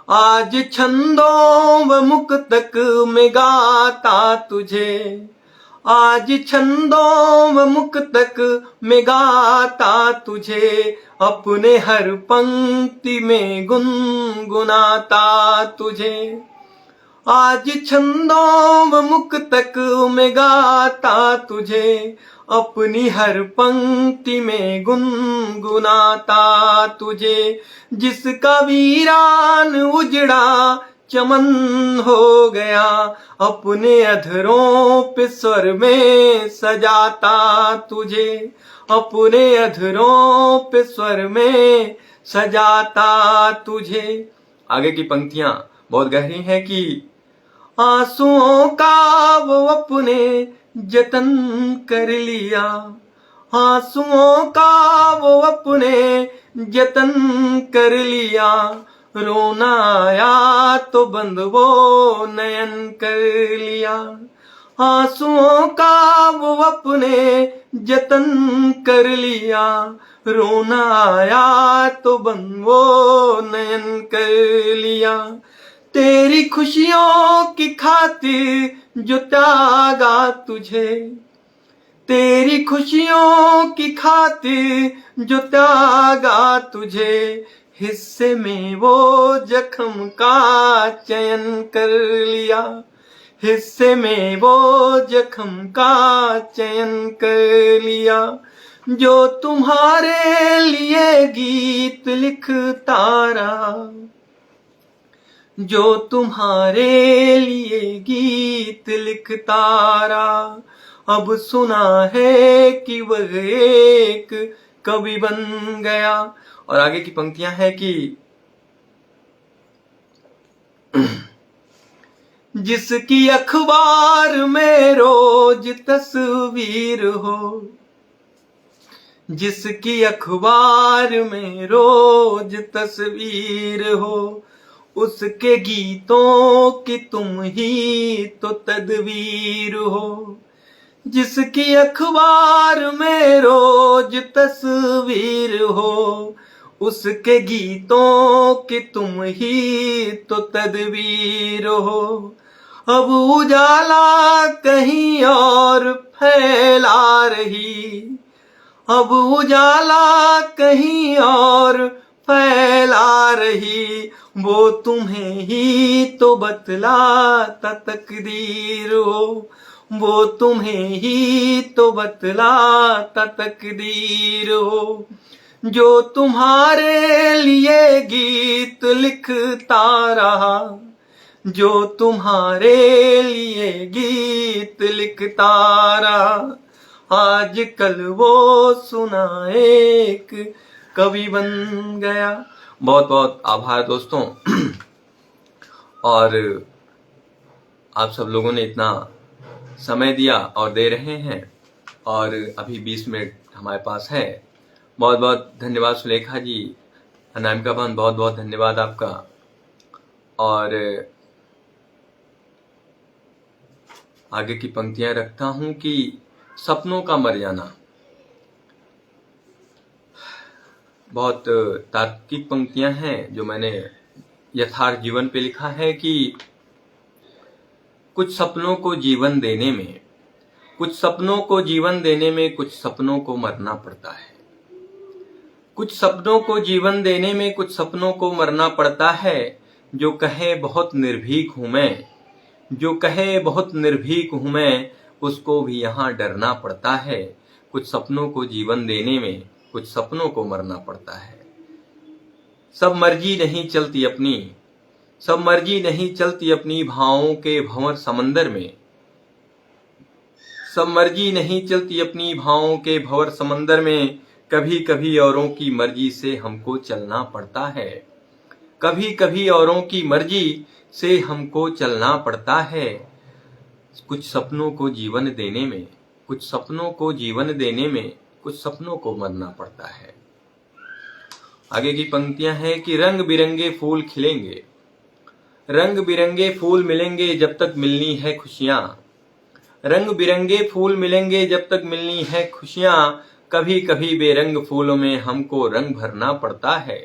आज छंदों व मुक्तक में गाता तुझे, आज छंदों व मुक्तक में गाता तुझे, अपने हर पंक्ति में गुनगुनाता तुझे। आज छंदों व मुक्तक में गाता तुझे, अपनी हर पंक्ति में गुनगुनाता तुझे। जिसका वीरान उजड़ा चमन हो गया, अपने अधरों पे स्वर में सजाता तुझे, अपने अधरों पे स्वर में सजाता तुझे। आगे की पंक्तियां बहुत गहरी हैं कि आंसुओं का वो अपने जतन कर लिया, आंसुओं का वो अपने जतन कर लिया, रोना आया तो बंद वो नयन कर लिया। आंसुओं का वो अपने जतन कर लिया, रोना आया तो बंद वो नयन कर लिया। तेरी खुशियों की खातिर जो त्यागा तुझे, तेरी खुशियों की खातिर जो त्यागा तुझे, हिस्से में वो जख्म का चयन कर लिया, हिस्से में वो जख्म का चयन कर लिया। जो तुम्हारे लिए गीत लिखता रहा, जो तुम्हारे लिए गीत लिखता रहा, अब सुना है कि वह एक कवि बन गया। और आगे की पंक्तियां हैं कि जिसकी अखबार में रोज तस्वीर हो, जिसकी अखबार में रोज तस्वीर हो, उसके गीतों की तुम ही तो तदवीर हो। जिसकी अखबार में रोज तस्वीर हो, उसके गीतों की तुम ही तो तदवीर हो। अब उजाला कहीं और फैला रही, अब उजाला कहीं और फैला रही, वो तुम्हें ही तो बतलाता तकदीर हो, वो तुम्हें ही तो बतलाता तकदीर हो। जो तुम्हारे लिए गीत लिखता रहा, जो तुम्हारे लिए गीत लिखता रहा, आज कल वो सुना एक कवि बन गया। बहुत बहुत आभार दोस्तों। और आप सब लोगों ने इतना समय दिया और दे रहे हैं, और अभी 20 मिनट हमारे पास है। बहुत बहुत धन्यवाद सुलेखा जी, अनामिका बहन, बहुत बहुत धन्यवाद आपका। और आगे की पंक्तियां रखता हूं कि सपनों का मर जाना। बहुत तार्किक पंक्तियां हैं जो मैंने यथार्थ जीवन पे लिखा है कि कुछ सपनों को जीवन देने में, कुछ सपनों को जीवन देने में कुछ सपनों को मरना पड़ता है। कुछ सपनों को जीवन देने में कुछ सपनों को मरना पड़ता है। जो कहे बहुत निर्भीक हूं मैं, जो कहे बहुत निर्भीक हूं मैं, उसको भी यहाँ डरना पड़ता है। कुछ सपनों को जीवन देने में कुछ सपनों को मरना पड़ता है। सब मर्जी नहीं चलती अपनी, सब मर्जी नहीं चलती अपनी भावों के भंवर समंदर में। सब मर्जी नहीं चलती अपनी भावों के भंवर समंदर में। कभी कभी औरों की मर्जी से हमको चलना पड़ता है, कभी कभी औरों की मर्जी से हमको चलना पड़ता है। कुछ सपनों को जीवन देने में, कुछ सपनों को जीवन देने में, कुछ सपनों को मरना पड़ता है। आगे की पंक्तियां हैं कि रंग बिरंगे फूल खिलेंगे, रंग बिरंगे फूल मिलेंगे जब तक मिलनी है खुशियां, रंग बिरंगे फूल मिलेंगे जब तक मिलनी है खुशियां। कभी कभी बेरंग फूलों में हमको रंग भरना पड़ता है,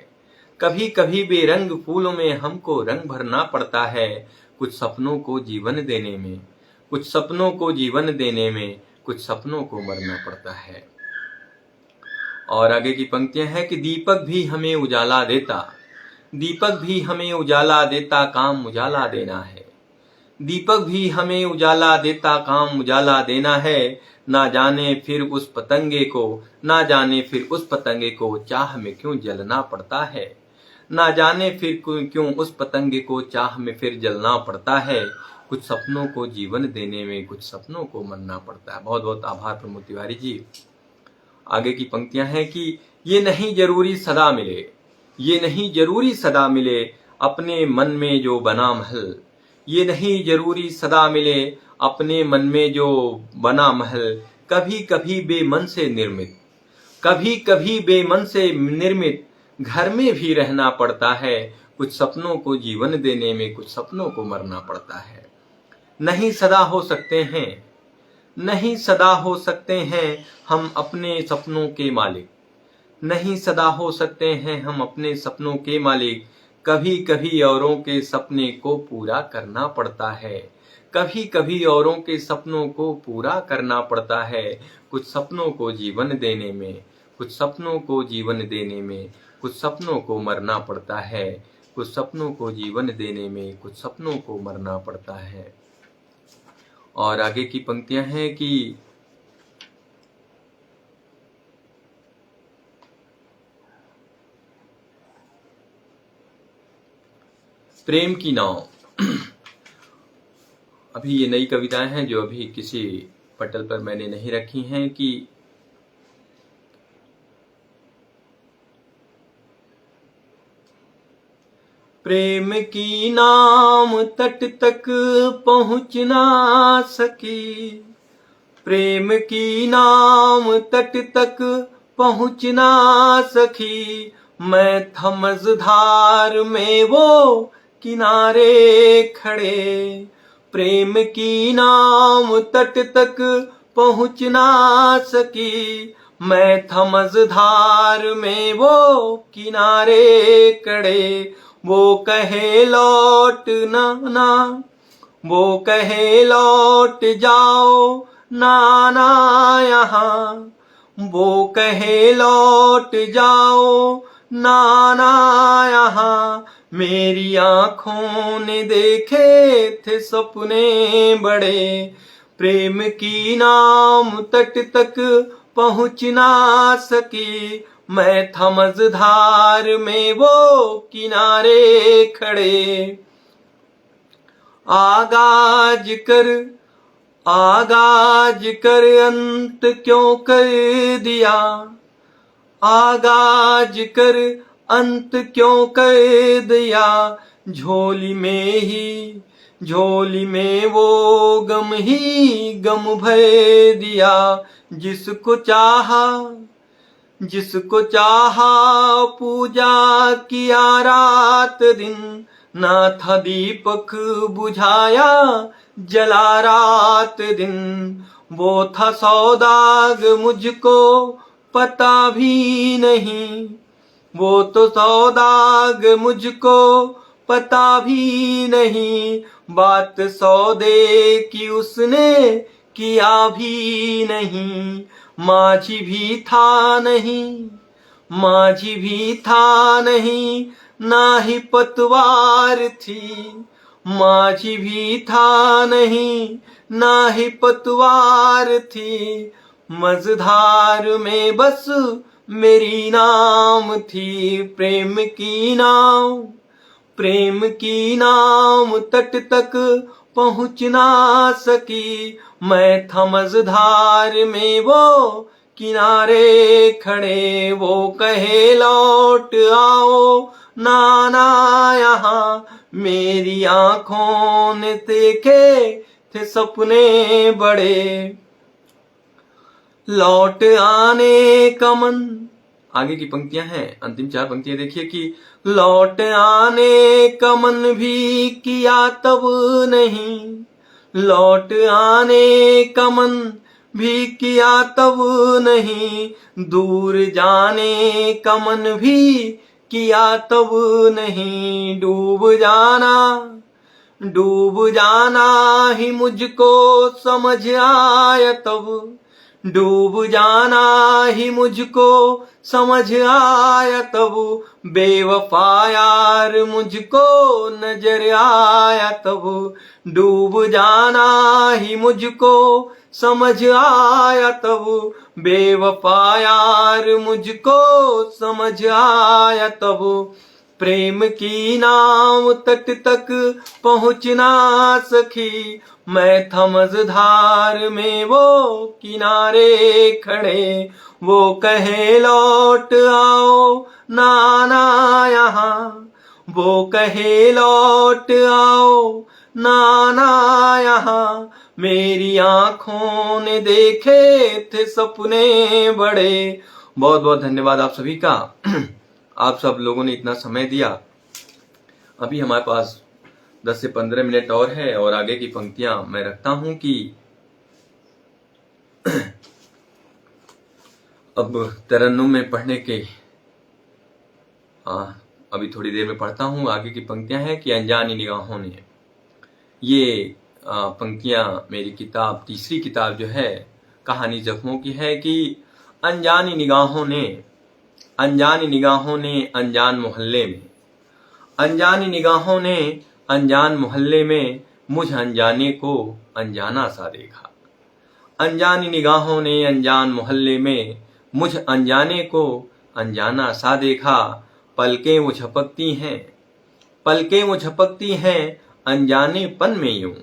कभी कभी बेरंग फूलों में हमको रंग भरना पड़ता है। कुछ सपनों को जीवन देने में, कुछ सपनों को जीवन देने में, कुछ सपनों को मरना पड़ता है। और आगे की पंक्तियां हैं कि दीपक भी हमें उजाला देता, दीपक भी हमें उजाला देता, काम उजाला देना है। दीपक भी हमें उजाला देता, काम उजाला देना है। ना जाने फिर उस पतंगे को, ना जाने फिर उस पतंगे को चाह में क्यों जलना पड़ता है, ना जाने फिर क्यों उस पतंगे को चाह में फिर जलना पड़ता है। कुछ सपनों को जीवन देने में, कुछ सपनों को मरना पड़ता है। बहुत बहुत आभार प्रमोद तिवारी जी। आगे की पंक्तियां हैं कि ये नहीं जरूरी सदा मिले, ये नहीं जरूरी सदा मिले अपने मन में जो बना महल, ये नहीं जरूरी सदा मिले अपने मन में जो बना महल। कभी कभी बेमन से निर्मित, कभी कभी बेमन से निर्मित घर में भी रहना पड़ता है। कुछ सपनों को जीवन देने में, कुछ सपनों को मरना पड़ता है। नहीं सदा हो सकते हैं, नहीं सदा हो सकते हैं हम अपने सपनों के मालिक, नहीं सदा हो सकते हैं हम अपने सपनों के मालिक। कभी कभी औरों के सपने को पूरा करना पड़ता है, कभी कभी औरों के सपनों को पूरा करना पड़ता है। कुछ सपनों को जीवन देने में, कुछ सपनों को जीवन देने में, कुछ सपनों को मरना पड़ता है। कुछ सपनों को जीवन देने में, कुछ सपनों को मरना पड़ता है। और आगे की पंक्तियां हैं कि प्रेम की नाव। अभी ये नई कविताएं हैं जो अभी किसी पटल पर मैंने नहीं रखी हैं कि प्रेम की नाम तट तक पहुंच ना सकी, प्रेम की नाम तट तक पहुंच ना सकी। मैं था मझधार में वो किनारे खड़े, प्रेम की नाम तट तक पहुंच ना सकी। मैं था मझधार में वो किनारे खड़े। वो कहे लौट ना, वो कहे लौट जाओ नाना यहाँ, वो कहे लौट जाओ नाना यहाँ। मेरी आंखों ने देखे थे सपने बड़े, प्रेम की नाम तट तक पहुंच ना सकी। मैं था मझधार में वो किनारे खड़े। आगाज कर अंत क्यों कर दिया, आगाज कर अंत क्यों कर दिया। झोली में वो गम ही गम भर दिया। जिसको चाहा पूजा किया रात दिन, ना था दीपक बुझाया जला रात दिन। वो था सौदाग मुझको पता भी नहीं, वो तो सौदाग मुझको पता भी नहीं। बात सौदे की उसने किया भी नहीं। माझी भी था नहीं, माझी भी था नहीं, ना ही पतवार थी। माझी भी था नहीं, ना ही पतवार थी। मझधार में बस मेरी नाम थी। प्रेम की नाव, प्रेम की नाम तट तक पहुंच ना सकी। मैं था मझधार में वो किनारे खड़े। वो कहे लौट आओ नाना यहाँ, मेरी आंखों ने देखे थे सपने बड़े, लौट आने का मन। आगे की पंक्तियां हैं, अंतिम 4 पंक्तियां देखिए कि लौट आने का मन भी किया तब नहीं, लौट आने का मन भी किया तब नहीं, दूर जाने का मन भी किया तब नहीं, डूब जाना ही मुझको समझ आया तब, डूब जाना ही मुझको समझ आया तब, बेवफा यार मुझको नजर आया तब, डूब जाना ही मुझको समझ आया तब, बेवफा यार मुझको समझ आया तब, प्रेम की नाव तट तक पहुँच ना सकी, मैं था मझधार में वो किनारे खड़े, वो कहे लौट आओ ना आना यहाँ, वो कहे लौट आओ ना आना यहाँ, मेरी आंखों ने देखे थे सपने बड़े। बहुत बहुत धन्यवाद आप सभी का। आप सब लोगों ने इतना समय दिया। अभी हमारे पास 10 से 15 मिनट और है और आगे की पंक्तियां मैं रखता हूं कि अब तरन्नुम में पढ़ने के अभी थोड़ी देर में पढ़ता हूं। आगे की पंक्तियां हैं कि अनजानी निगाहों ने। ये पंक्तियां मेरी किताब, तीसरी किताब जो है कहानी जख्मों की है कि अनजानी निगाहों ने अनजान मोहल्ले में, अनजानी निगाहों ने अनजान मोहल्ले में मुझ अनजाने को अनजाना सा देखा, अनजानी निगाहों ने अनजान मोहल्ले में मुझ अनजाने को अनजाना सा देखा, पलकें वो झपकती हैं अनजानेपन में यूं,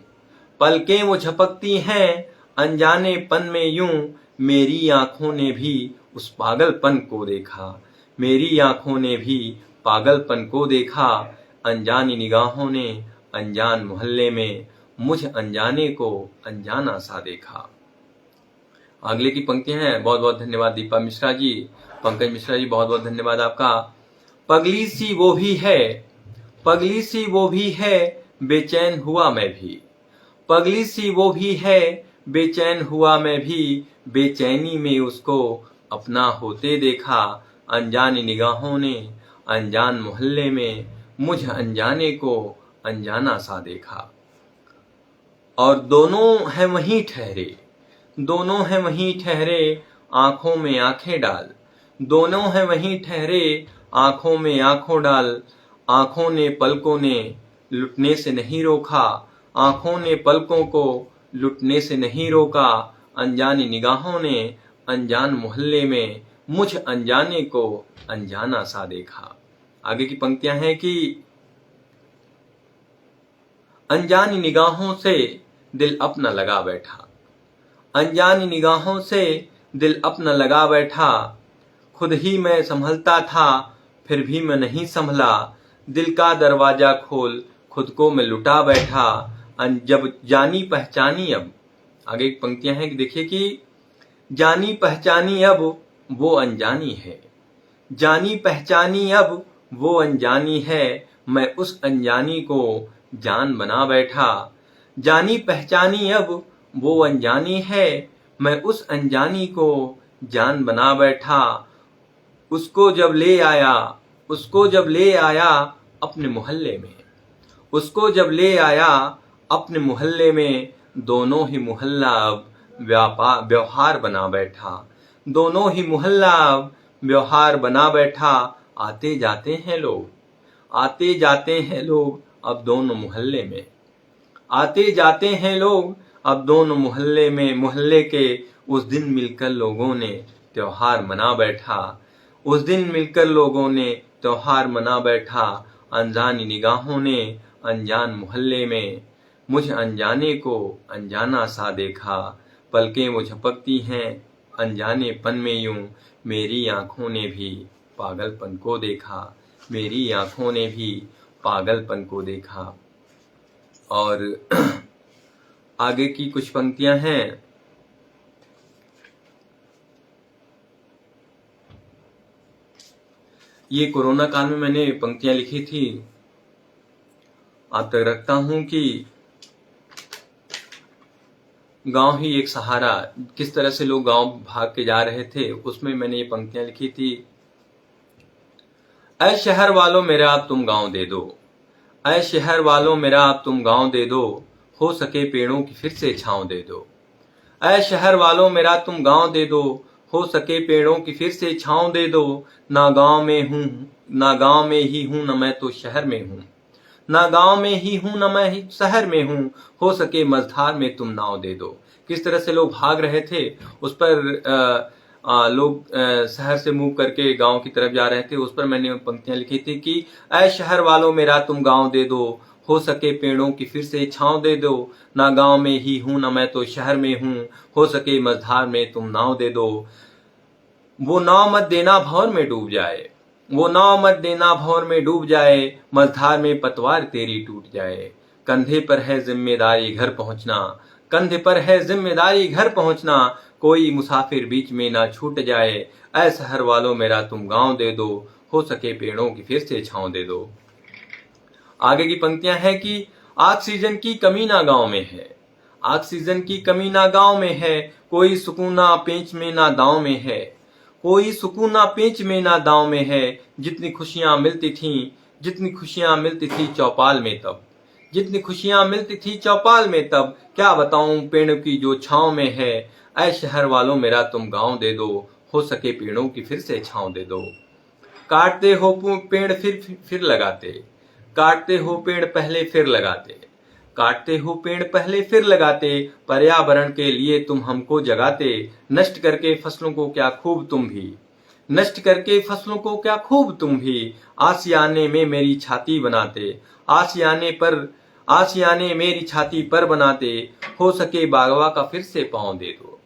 पलकें वो झपकती हैं अनजानेपन में यूं, मेरी आंखों ने भी उस पागलपन को देखा, मेरी आंखों ने भी पागलपन को देखा, अनजानी निगाहों ने अनजान मोहल्ले में मुझ अनजाने को अनजाना सा देखा। अगले की पंक्तियां हैं। बहुत बहुत धन्यवाद दीपा मिश्रा जी, पंकज मिश्रा जी, बहुत बहुत धन्यवाद आपका। पगली सी वो भी है बेचैन हुआ मैं भी, पगली सी वो भी है बेचैन हुआ मैं भी, बेचैनी में उसको अपना होते देखा, अनजानी निगाहों ने अनजान मोहल्ले में मुझ अनजाने को अनजाना सा देखा। और दोनों हैं वहीं ठहरे आंखों में आंखें डाल, दोनों हैं वहीं ठहरे आंखों में आंखों डाल, आंखों ने पलकों ने लुटने से नहीं रोका, आंखों ने पलकों को लुटने से नहीं रोका, अनजानी निगाहों ने अनजान मोहल्ले में मुझ अनजाने को अनजाना सा देखा। आगे की पंक्तियां हैं कि अनजानी निगाहों से दिल अपना लगा बैठा, अनजानी निगाहों से दिल अपना लगा बैठा, खुद ही मैं संभलता था फिर भी मैं नहीं संभला, दिल का दरवाजा खोल खुद को मैं लुटा बैठा, जब जानी पहचानी अब। आगे की पंक्तियां हैं कि देखिए कि जानी पहचानी अब वो अनजानी है, जानी पहचानी अब वो अनजानी है, मैं उस अनजानी को जान बना बैठा, जानी पहचानी अब वो अनजानी है, मैं उस अनजानी को जान बना बैठा, उसको जब ले आया अपने मोहल्ले में, उसको जब ले आया अपने मोहल्ले में, दोनों ही मोहल्ला अब व्यवहार बना बैठा, दोनों ही मोहल्ला अब व्यवहार बना बैठा, आते जाते हैं लोग अब दोनों मोहल्ले में, आते जाते हैं लोग अब दोनों मोहल्ले में, मोहल्ले के उस दिन मिलकर लोगों ने त्योहार मना बैठा, उस दिन मिलकर लोगों ने त्योहार मना बैठा, अनजानी निगाहों ने अनजान मोहल्ले में मुझ अनजाने को अनजाना सा देखा, पलकें वो झपकती हैं अनजानेपन में यूं, मेरी आंखों ने भी पागलपन को देखा, मेरी आंखों ने भी पागलपन को देखा। और आगे की कुछ पंक्तियां हैं। ये कोरोना काल में मैंने पंक्तियां लिखी थी, आप तक रखता हूं कि गांव ही एक सहारा, किस तरह से लोग गांव भाग के जा रहे थे, उसमें मैंने ये पंक्तियां लिखी थी। ऐ शहर वालों मेरा अब तुम गांव दे दो, ऐ शहर वालों मेरा अब तुम गांव दे दो, हो सके पेड़ों की फिर से छांव दे दो। ऐ शहर वालों मेरा तुम गांव दे दो, हो सके पेड़ों की फिर से छांव दे दो। ना गांव में हूं, ना गांव में ही हूं, न मैं तो शहर में हूं, ना गांव में ही हूं, न मैं ही शहर में हूं, हो सके मझधार में तुम नाव दे दो। किस तरह से लोग भाग रहे थे, उस पर लोग शहर से मूव करके गांव की तरफ जा रहे थे, उस पर मैंने पंक्तियां लिखी थी कि ऐ शहर वालों मेरा तुम गांव दे दो, हो सके पेड़ों की फिर से छांव दे दो। ना गांव में ही हूं, न मैं तो शहर में हूं, हो सके मझधार में तुम नाव दे दो। वो नाव मत देना भंवर में डूब जाए, वो नाव मत देना भंवर में डूब जाए, मझधार में पतवार तेरी टूट जाए। कंधे पर है जिम्मेदारी घर पहुंचना, कंधे पर है जिम्मेदारी घर पहुंचना, कोई मुसाफिर बीच में ना छूट जाए। ऐ शहर वालों मेरा तुम गांव दे दो, हो सके पेड़ों की फिर से छांव दे दो। आगे की पंक्तियां हैं कि ऑक्सीजन की कमी ना गांव में है, ऑक्सीजन की कमी ना गांव में है, कोई सुकून ना पेंच में ना दांव में है, कोई सुकून ना पेंच में ना दांव में है। जितनी खुशियां मिलती थीं, जितनी खुशियां मिलती थी चौपाल में तब, जितनी खुशियां मिलती थी चौपाल में तब, क्या बताऊं पेड़ों की जो छांव में है। ऐ शहर वालों मेरा तुम गांव दे दो, हो सके पेड़ों की फिर से छांव दे दो। काटते हो पेड़ फिर लगाते, काटते हो पेड़ पहले फिर लगाते, काटते हो पेड़ पहले फिर लगाते, पर्यावरण के लिए तुम हमको जगाते। नष्ट करके फसलों को क्या खूब तुम भी, नष्ट करके फसलों को क्या खूब तुम भी, आशियाने में मेरी छाती बनाते, आशियाने मेरी छाती पर बनाते। हो सके बाबा का फिर से पांव दे दो,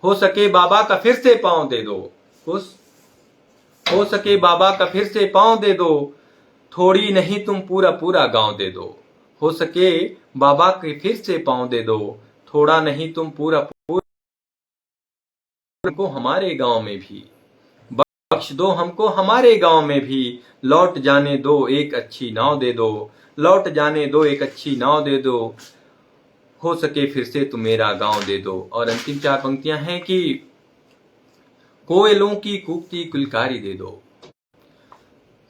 हो सके बाबा का फिर से पांव दे दो, हो सके बाबा का फिर से पांव दे दो, थोड़ी नहीं तुम पूरा पूरा गांव दे दो। हो सके बाबा के फिर से पांव दे दो, थोड़ा नहीं तुम पूरा पूरा को हमारे गांव में भी, बख्श दो हमको हमारे गांव में भी। लौट जाने दो एक अच्छी नाव दे दो, लौट जाने दो एक अच्छी नाव दे दो, हो सके फिर से तुम मेरा गांव दे दो। और अंतिम चार पंक्तियां हैं कि कोयलों की कूकती किलकारी दे दो,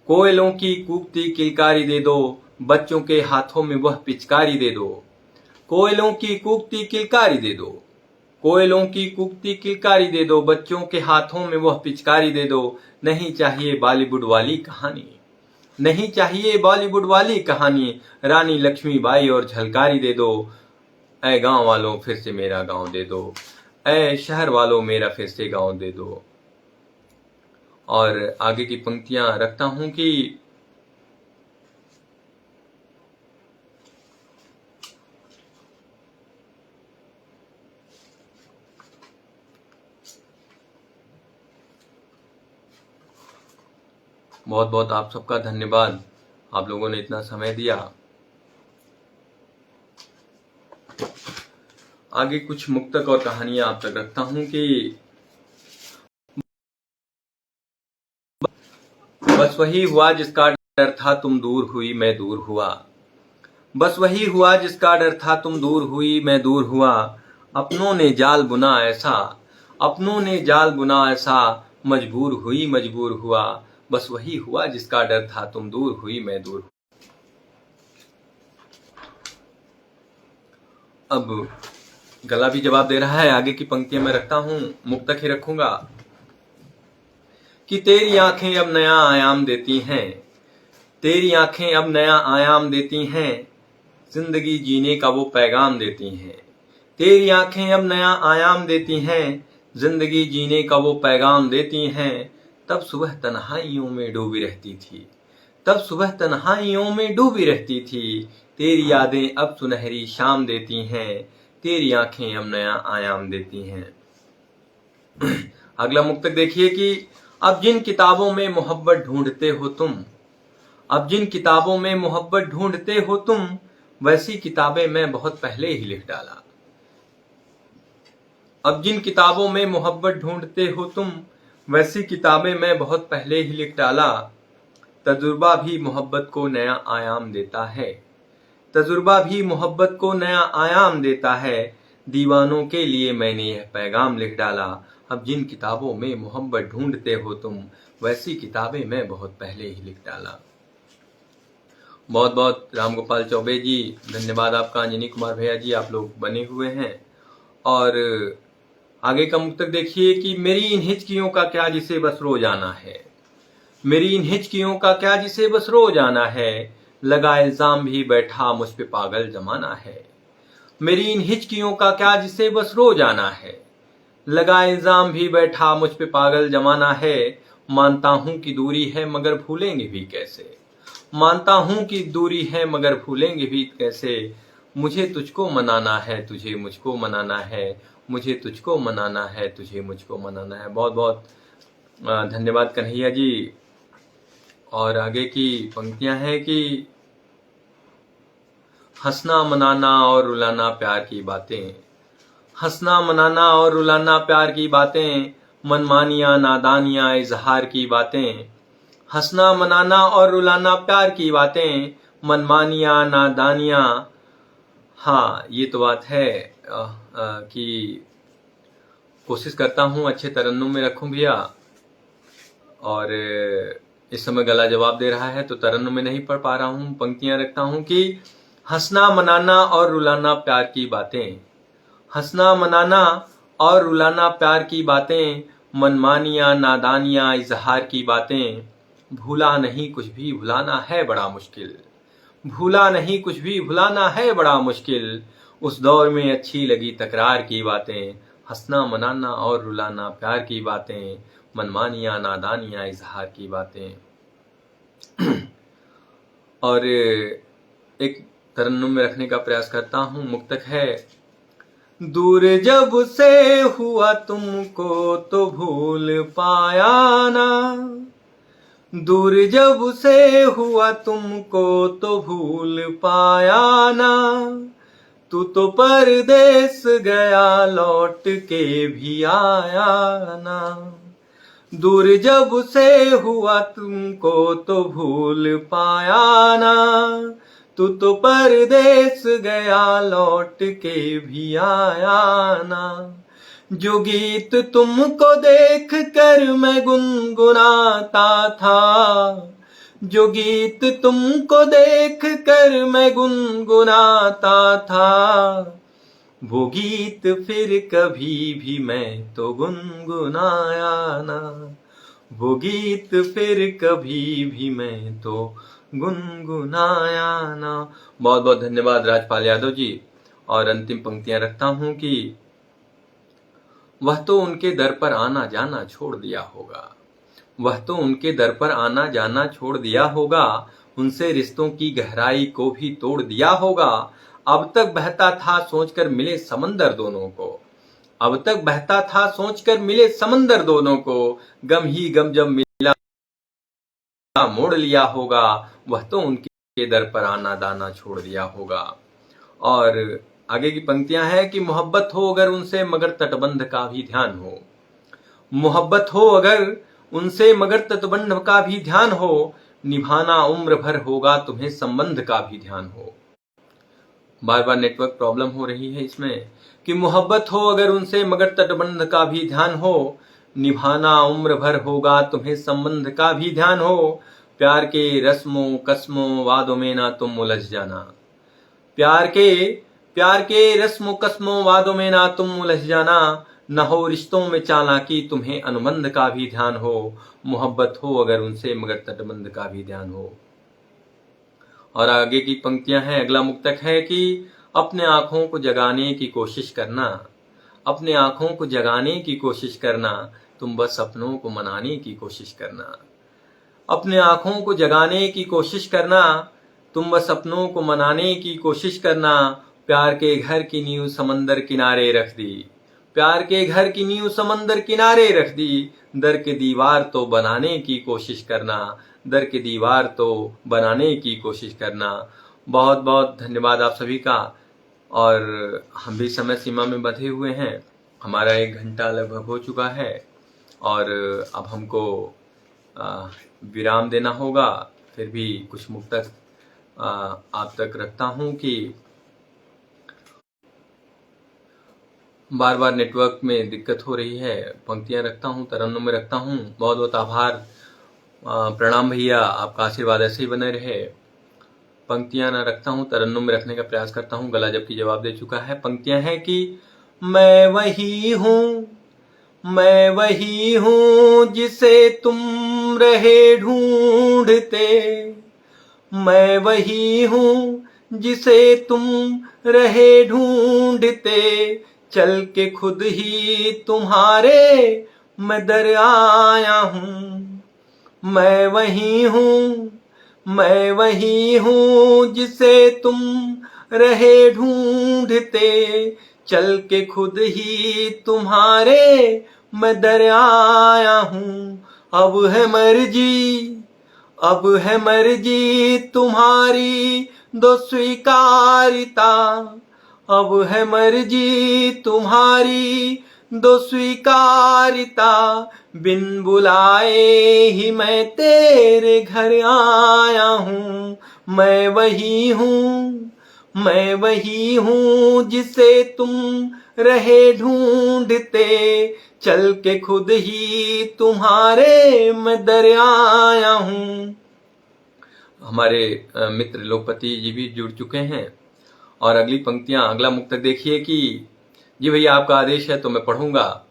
कोयलों की कूकती किलकारी दे दो, बच्चों के हाथों में वह पिचकारी दे दो। कोयलों की कूकती किलकारी दे दो, कोयलों की कूकती किलकारी दे दो, बच्चों के हाथों में वह पिचकारी दे दो। नहीं चाहिए बॉलीवुड वाली कहानी, नहीं चाहिए बॉलीवुड वाली कहानी, रानी लक्ष्मीबाई और झलकारी दे दो। ऐ गांव वालों फिर से मेरा गांव दे दो, ऐ शहर वालों मेरा फिर से गांव दे दो। और आगे की पंक्तियां रखता हूं कि बहुत बहुत आप सबका धन्यवाद, आप लोगों ने इतना समय दिया। आगे कुछ मुक्तक और कहानियां आप तक रखता हूं कि बस वही हुआ जिसका डर था तुम दूर हुई मैं दूर हुआ, बस वही हुआ जिसका डर था तुम दूर हुई मैं दूर हुआ। अपनों ने जाल बुना ऐसा, अपनों ने जाल बुना ऐसा, मजबूर हुई मजबूर हुआ, बस वही हुआ जिसका डर था तुम दूर हुई मैं दूर हुआ। अब गला भी जवाब दे रहा है, आगे की पंक्तियां मैं रखता हूं, मुक्तक ही रखूंगा कि तेरी आंखें अब नया आयाम देती हैं, तेरी आंखें अब नया आयाम देती हैं, जिंदगी जीने का वो पैगाम देती हैं। तेरी आंखें अब नया आयाम देती हैं, जिंदगी जीने का वो पैगाम देती हैं। तब सुबह तन्हाइयों में डूबी रहती थी, तब सुबह तन्हाइयों में डूबी रहती थी, तेरी यादें अब सुनहरी शाम देती हैं, तेरी आंखें अब नया आयाम देती हैं। अगला मुक्तक देखिए कि अब जिन किताबों में मोहब्बत ढूंढते हो तुम, अब जिन किताबों में मोहब्बत ढूंढते हो तुम, वैसी किताबें मैं बहुत पहले ही लिख डाला, अब जिन किताबों में मोहब्बत ढूंढते हो तुम, वैसी किताबें मैं बहुत पहले ही लिख डाला। तजुर्बा भी मोहब्बत को नया आयाम देता है, तजुर्बा भी मोहब्बत को नया आयाम देता है। दीवानों के लिए मैंने यह पैगाम लिख डाला। अब जिन किताबों में मोहब्बत ढूंढते हो तुम, वैसी किताबें मैं बहुत पहले ही लिख डाला। बहुत बहुत राम गोपाल चौबे जी, धन्यवाद आपका। अंजनी कुमार भैया जी, आप लोग बने हुए हैं। और आगे का मुक्तक देखिए कि मेरी इन हिचकियों का क्या जिसे बस रो जाना है, मेरी इन हिचकियों का क्या जिसे बस रो जाना है। लगा इल्जाम भी बैठा मुझ पे पागल जमाना है, मेरी इन हिचकियों का क्या जिसे बस रो जाना है। लगा इल्जाम भी बैठा मुझ पे पागल जमाना है। मानता हूं कि दूरी है मगर भूलेंगे भी कैसे, मानता हूं कि दूरी है मगर भूलेंगे भी कैसे। मुझे तुझको मनाना है, तुझे मुझको मनाना है, मुझे तुझको मनाना है, तुझे मुझको मनाना है। बहुत बहुत धन्यवाद कन्हैया जी। और आगे की पंक्तियां हैं कि हंसना मनाना और रुलाना प्यार की बातें, हंसना मनाना और रुलाना प्यार की बातें, मनमानियां नादानियां इजहार की बातें। हंसना मनाना और रुलाना प्यार की बातें, मनमानियां नादानियां। हाँ, ये तो बात है कि कोशिश करता हूँ अच्छे तरन्नुम में रखूं भैया। और इस समय गला जवाब दे रहा है तो तरन्नुम में नहीं पढ़ पा रहा हूँ। पंक्तियां रखता हूँ कि हंसना मनाना और रुलाना प्यार की बातें, हंसना मनाना और रुलाना प्यार की बातें, मनमानियां नादानियां इजहार की बातें। भूला नहीं कुछ भी भुलाना है बड़ा मुश्किल, भूला नहीं कुछ भी भुलाना है बड़ा मुश्किल। उस दौर में अच्छी लगी तकरार की बातें, हंसना मनाना और रुलाना प्यार की बातें, मनमानियां नादानियां इजहार की बातें। और एक तरन्नुम में रखने का प्रयास करता हूं। मुक्तक है, दूर जब से हुआ तुमको तो भूल पाया ना, दूर जब से हुआ तुमको तो भूल पाया ना। तू तो परदेस गया लौट के भी आया ना, दूर जब से हुआ तुमको तो भूल पाया ना। तू तो परदेस गया लौट के भी आया ना। जो गीत तुमको देख कर मैं गुनगुनाता था, जो गीत तुमको देख कर मैं गुनगुनाता था, वो गीत फिर कभी भी मैं तो गुनगुनाया ना, वो गीत फिर कभी भी मैं तो गुनगुनाया ना। बहुत बहुत धन्यवाद राजपाल यादव जी। और अंतिम पंक्तियां रखता हूं कि वह तो उनके दर पर आना जाना छोड़ दिया होगा, वह तो उनके दर पर आना जाना छोड़ दिया होगा। उनसे रिश्तों की गहराई को भी तोड़ दिया होगा। अब तक बहता था सोचकर मिले समंदर दोनों को, अब तक बहता था सोचकर मिले समंदर दोनों को। गम ही गम जब मिला मोड़ लिया होगा, वह तो उनके दर पर आना दाना छोड़ दिया होगा। और आगे की पंक्तियां हैं कि मोहब्बत हो अगर उनसे मगर तटबंध का भी ध्यान हो, मोहब्बत हो अगर उनसे मगर तटबंध का भी ध्यान हो। निभाना उम्र भर होगा तुम्हें संबंध का भी ध्यान हो। बार बार नेटवर्क प्रॉब्लम हो रही है इसमें कि मोहब्बत हो अगर उनसे मगर तटबंध का भी ध्यान हो। निभाना उम्र भर होगा तुम्हें संबंध का भी ध्यान हो। प्यार के रस्मों कस्मों वादों में ना तुम उलझ जाना, प्यार के रस्मों कस्मों वादों में ना तुम उलझ जाना। न हो रिश्तों में चालाकी तुम्हें अनुबंध का भी ध्यान हो। मोहब्बत हो अगर उनसे मगर तटबंध का भी ध्यान हो। और आगे की पंक्तियां हैं, अगला मुक्तक है कि अपने आंखों को जगाने की कोशिश करना, अपने आंखों को जगाने की कोशिश करना, तुम बस सपनों को मनाने की कोशिश करना। अपने आंखों को जगाने की कोशिश करना, तुम बस सपनों को मनाने की कोशिश करना। प्यार के घर की नींव समंदर किनारे रख दी, प्यार के घर की नींव समंदर किनारे रख दी। दर के दीवार तो बनाने की कोशिश करना, दर के दीवार तो बनाने की कोशिश करना। बहुत बहुत धन्यवाद आप सभी का। और हम भी समय सीमा में बंधे हुए हैं हमारा 1 घंटा लगभग हो चुका है और अब हमको विराम देना होगा। फिर भी कुछ मुक्तक आप तक रखता हूँ कि बार बार नेटवर्क में दिक्कत हो रही है। पंक्तियां रखता हूँ, तरन्नुम में रखता हूँ। बहुत बहुत आभार, प्रणाम भैया, आपका आशीर्वाद ऐसे ही बने रहे। पंक्तियां ना रखता हूँ, तरन्नुम में रखने का प्रयास करता हूँ। गला जबकि जवाब दे चुका है। पंक्तियां हैं कि मैं वही हूँ जिसे तुम रहे ढूंढते, मैं वही हूँ जिसे तुम रहे ढूंढते, चल के खुद ही तुम्हारे मैं दर आया हूँ। मैं वही हूँ जिसे तुम रहे ढूंढते, चल के खुद ही तुम्हारे मैं दर आया हूँ। अब है मर्जी तुम्हारी दो स्वीकारिता, अब है मर्जी तुम्हारी दो स्वीकारिता, बिन बुलाए ही मैं तेरे घर आया हूँ। मैं वही हूँ जिसे तुम रहे ढूंढते, चल के खुद ही तुम्हारे मैं दर आया हूँ। हमारे मित्र लोकपति जी भी जुड़ चुके हैं और अगली पंक्तियां, अगला मुक्तक देखिए कि जी भैया आपका आदेश है तो मैं पढ़ूंगा।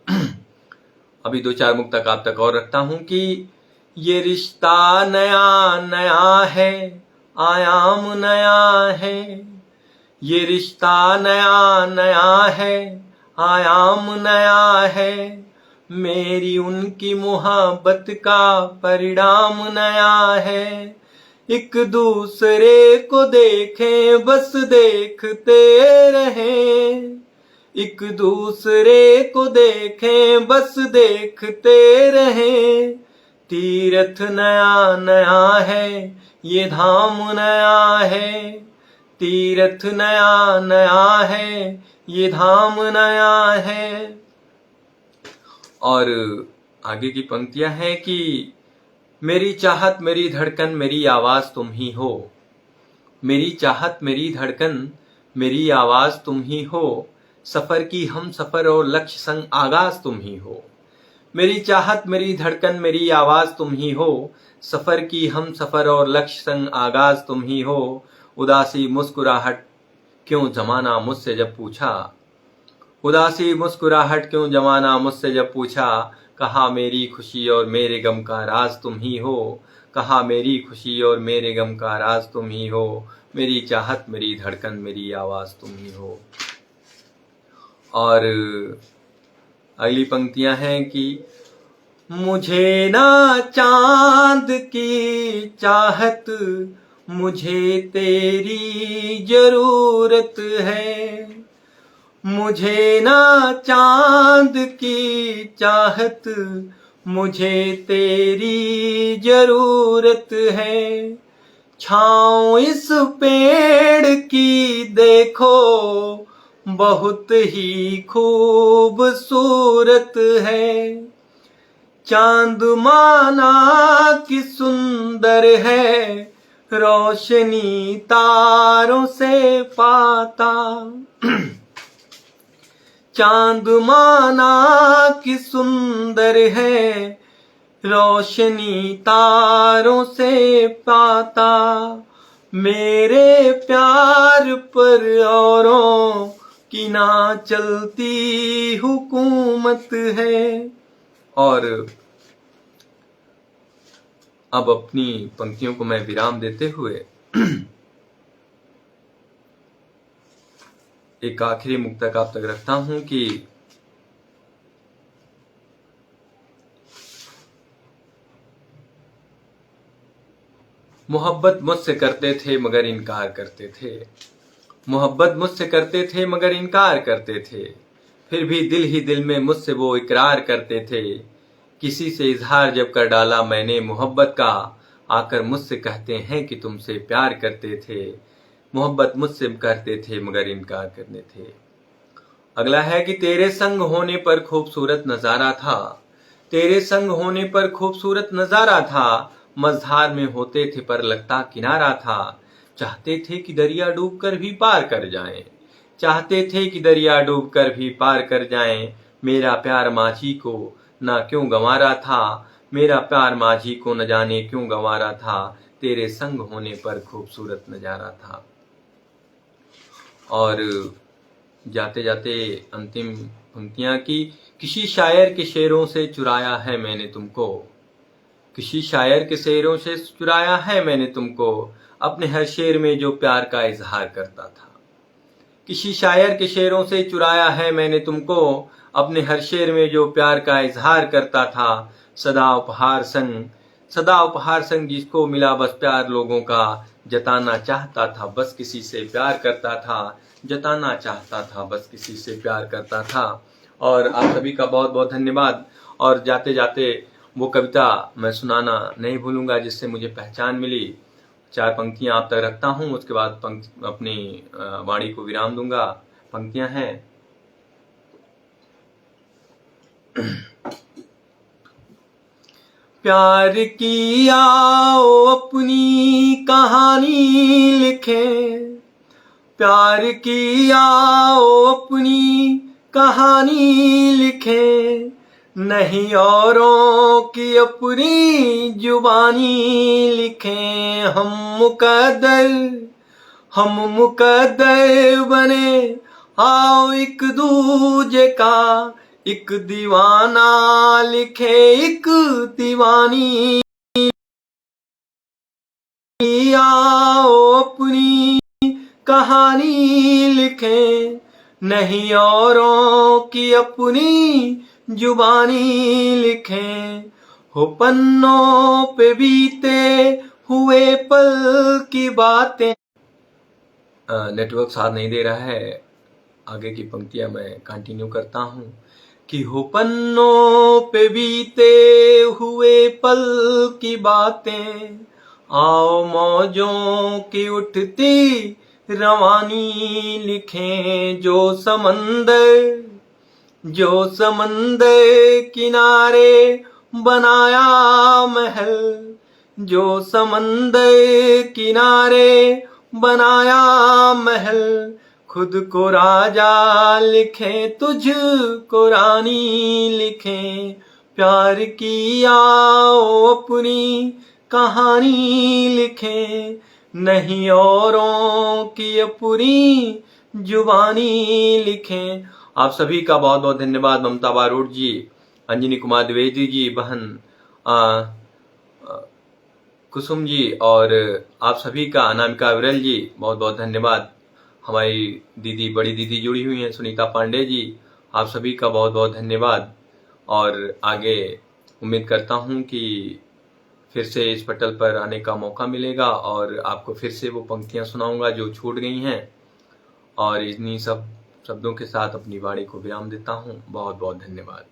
अभी 2-4 मुक्तक आप तक और रखता हूं कि ये रिश्ता नया नया है, आयाम नया है, ये रिश्ता नया नया है, आयाम नया है, मेरी उनकी मोहब्बत का परिणाम नया है। एक दूसरे को देखें बस देखते रहें, एक दूसरे को देखें बस देखते रहें, तीर्थ नया नया है, ये धाम नया है, तीर्थ नया नया है, ये धाम नया है। और आगे की पंक्तियां हैं कि मेरी चाहत मेरी धड़कन मेरी आवाज तुम ही हो, मेरी चाहत मेरी धड़कन मेरी आवाज तुम ही हो, सफर की हम सफर और लक्ष्य संग आगाज तुम ही हो। मेरी चाहत मेरी धड़कन मेरी आवाज तुम ही हो, सफर की हम सफर और लक्ष्य संग आगाज तुम ही हो। उदासी मुस्कुराहट क्यों जमाना मुझसे जब पूछा, उदासी मुस्कुराहट क्यों जमाना मुझसे जब पूछा, कहा मेरी खुशी और मेरे गम का राज तुम ही हो, कहा मेरी खुशी और मेरे गम का राज तुम ही हो, मेरी चाहत मेरी धड़कन मेरी आवाज तुम ही हो। और अगली पंक्तियां हैं कि मुझे ना चांद की चाहत मुझे तेरी जरूरत है, मुझे ना चांद की चाहत मुझे तेरी जरूरत है, छाँव इस पेड़ की देखो बहुत ही खूबसूरत है, चांद माना कि सुंदर है, रोशनी तारों से पाता, चांद माना कि सुंदर है, रोशनी तारों से पाता, मेरे प्यार पर औरों की ना चलती हुकूमत है। और अब अपनी पंक्तियों को मैं विराम देते हुए एक आखिरी मुक्तक आप तक रखता हूं कि मोहब्बत मुझसे करते थे मगर इनकार करते थे, मोहब्बत मुझसे करते थे मगर इनकार करते थे, फिर भी दिल ही दिल में मुझसे वो इकरार करते थे, किसी से इजहार जब कर डाला मैंने मोहब्बत का, आकर मुझसे कहते हैं कि तुमसे प्यार करते थे, मोहब्बत मुझसे करते थे मगर इनकार करते थे। अगला है कि तेरे संग होने पर खूबसूरत नजारा था, तेरे संग होने पर खूबसूरत नजारा था, मझधार में होते थे पर लगता किनारा था। चाहते थे कि दरिया डूब कर भी पार कर जाएं, चाहते थे कि दरिया डूब कर भी पार कर जाएं। मेरा प्यार माझी को ना क्यों गंवारा था, मेरा प्यार माझी को न जाने क्यों गंवारा था, तेरे संग होने पर खूबसूरत नजारा था। और जाते जाते अंतिम पंक्तियां की, किसी शायर के शेरों से चुराया है मैंने तुमको, किसी शायर के शेरों से चुराया है मैंने तुमको, अपने हर शेर में जो प्यार का इजहार करता था। किसी शायर के शेरों से चुराया है मैंने तुमको, अपने हर शेर में जो प्यार का इजहार करता था। सदा उपहार संग जिसको मिला बस प्यार लोगों का, जताना चाहता था बस किसी से प्यार करता था, जताना चाहता था बस किसी से प्यार करता था। और आप सभी का बहुत बहुत धन्यवाद। और जाते जाते वो कविता मैं सुनाना नहीं भूलूंगा जिससे मुझे पहचान मिली। 4 पंक्तियां आप तक रखता हूं, उसके बाद अपनी वाणी को विराम दूंगा। पंक्तियां हैं, प्यार की आओ अपनी कहानी लिखे, प्यार की आओ अपनी कहानी लिखे, नहीं औरों की अपनी जुबानी लिखें। हम मुकद्दर बने, आओ एक दूजे का एक दीवाना लिखे, एक दीवानी। आओ अपनी कहानी लिखें, नहीं औरों की अपनी जुबानी लिखें। हो पन्नों पे बीते हुए पल की बातें। नेटवर्क साथ नहीं दे रहा है, आगे की पंक्तियां मैं कंटिन्यू करता हूं कि हो पन्नों पे बीते हुए पल की बातें, आओ मौजों की उठती रवानी लिखें। जो समंदर किनारे बनाया महल, जो समंदर किनारे बनाया महल, खुद को राजा लिखें तुझ को रानी लिखें। प्यार की आओ अपनी कहानी लिखें, नहीं औरों की अपनी जुबानी लिखें। आप सभी का बहुत बहुत धन्यवाद। ममता बारोट जी, अंजनी कुमार द्विवेदी जी, बहन कुसुम जी, और आप सभी का अनामिका विरल जी, बहुत बहुत धन्यवाद। हमारी दीदी, बड़ी दीदी जुड़ी हुई हैं, सुनीता पांडे जी, आप सभी का बहुत बहुत धन्यवाद। और आगे उम्मीद करता हूं कि फिर से इस पटल पर आने का मौका मिलेगा और आपको फिर से वो पंक्तियां सुनाऊंगा जो छूट गई हैं। और इन्हीं सब शब्दों के साथ अपनी वाणी को विराम देता हूं। बहुत बहुत धन्यवाद।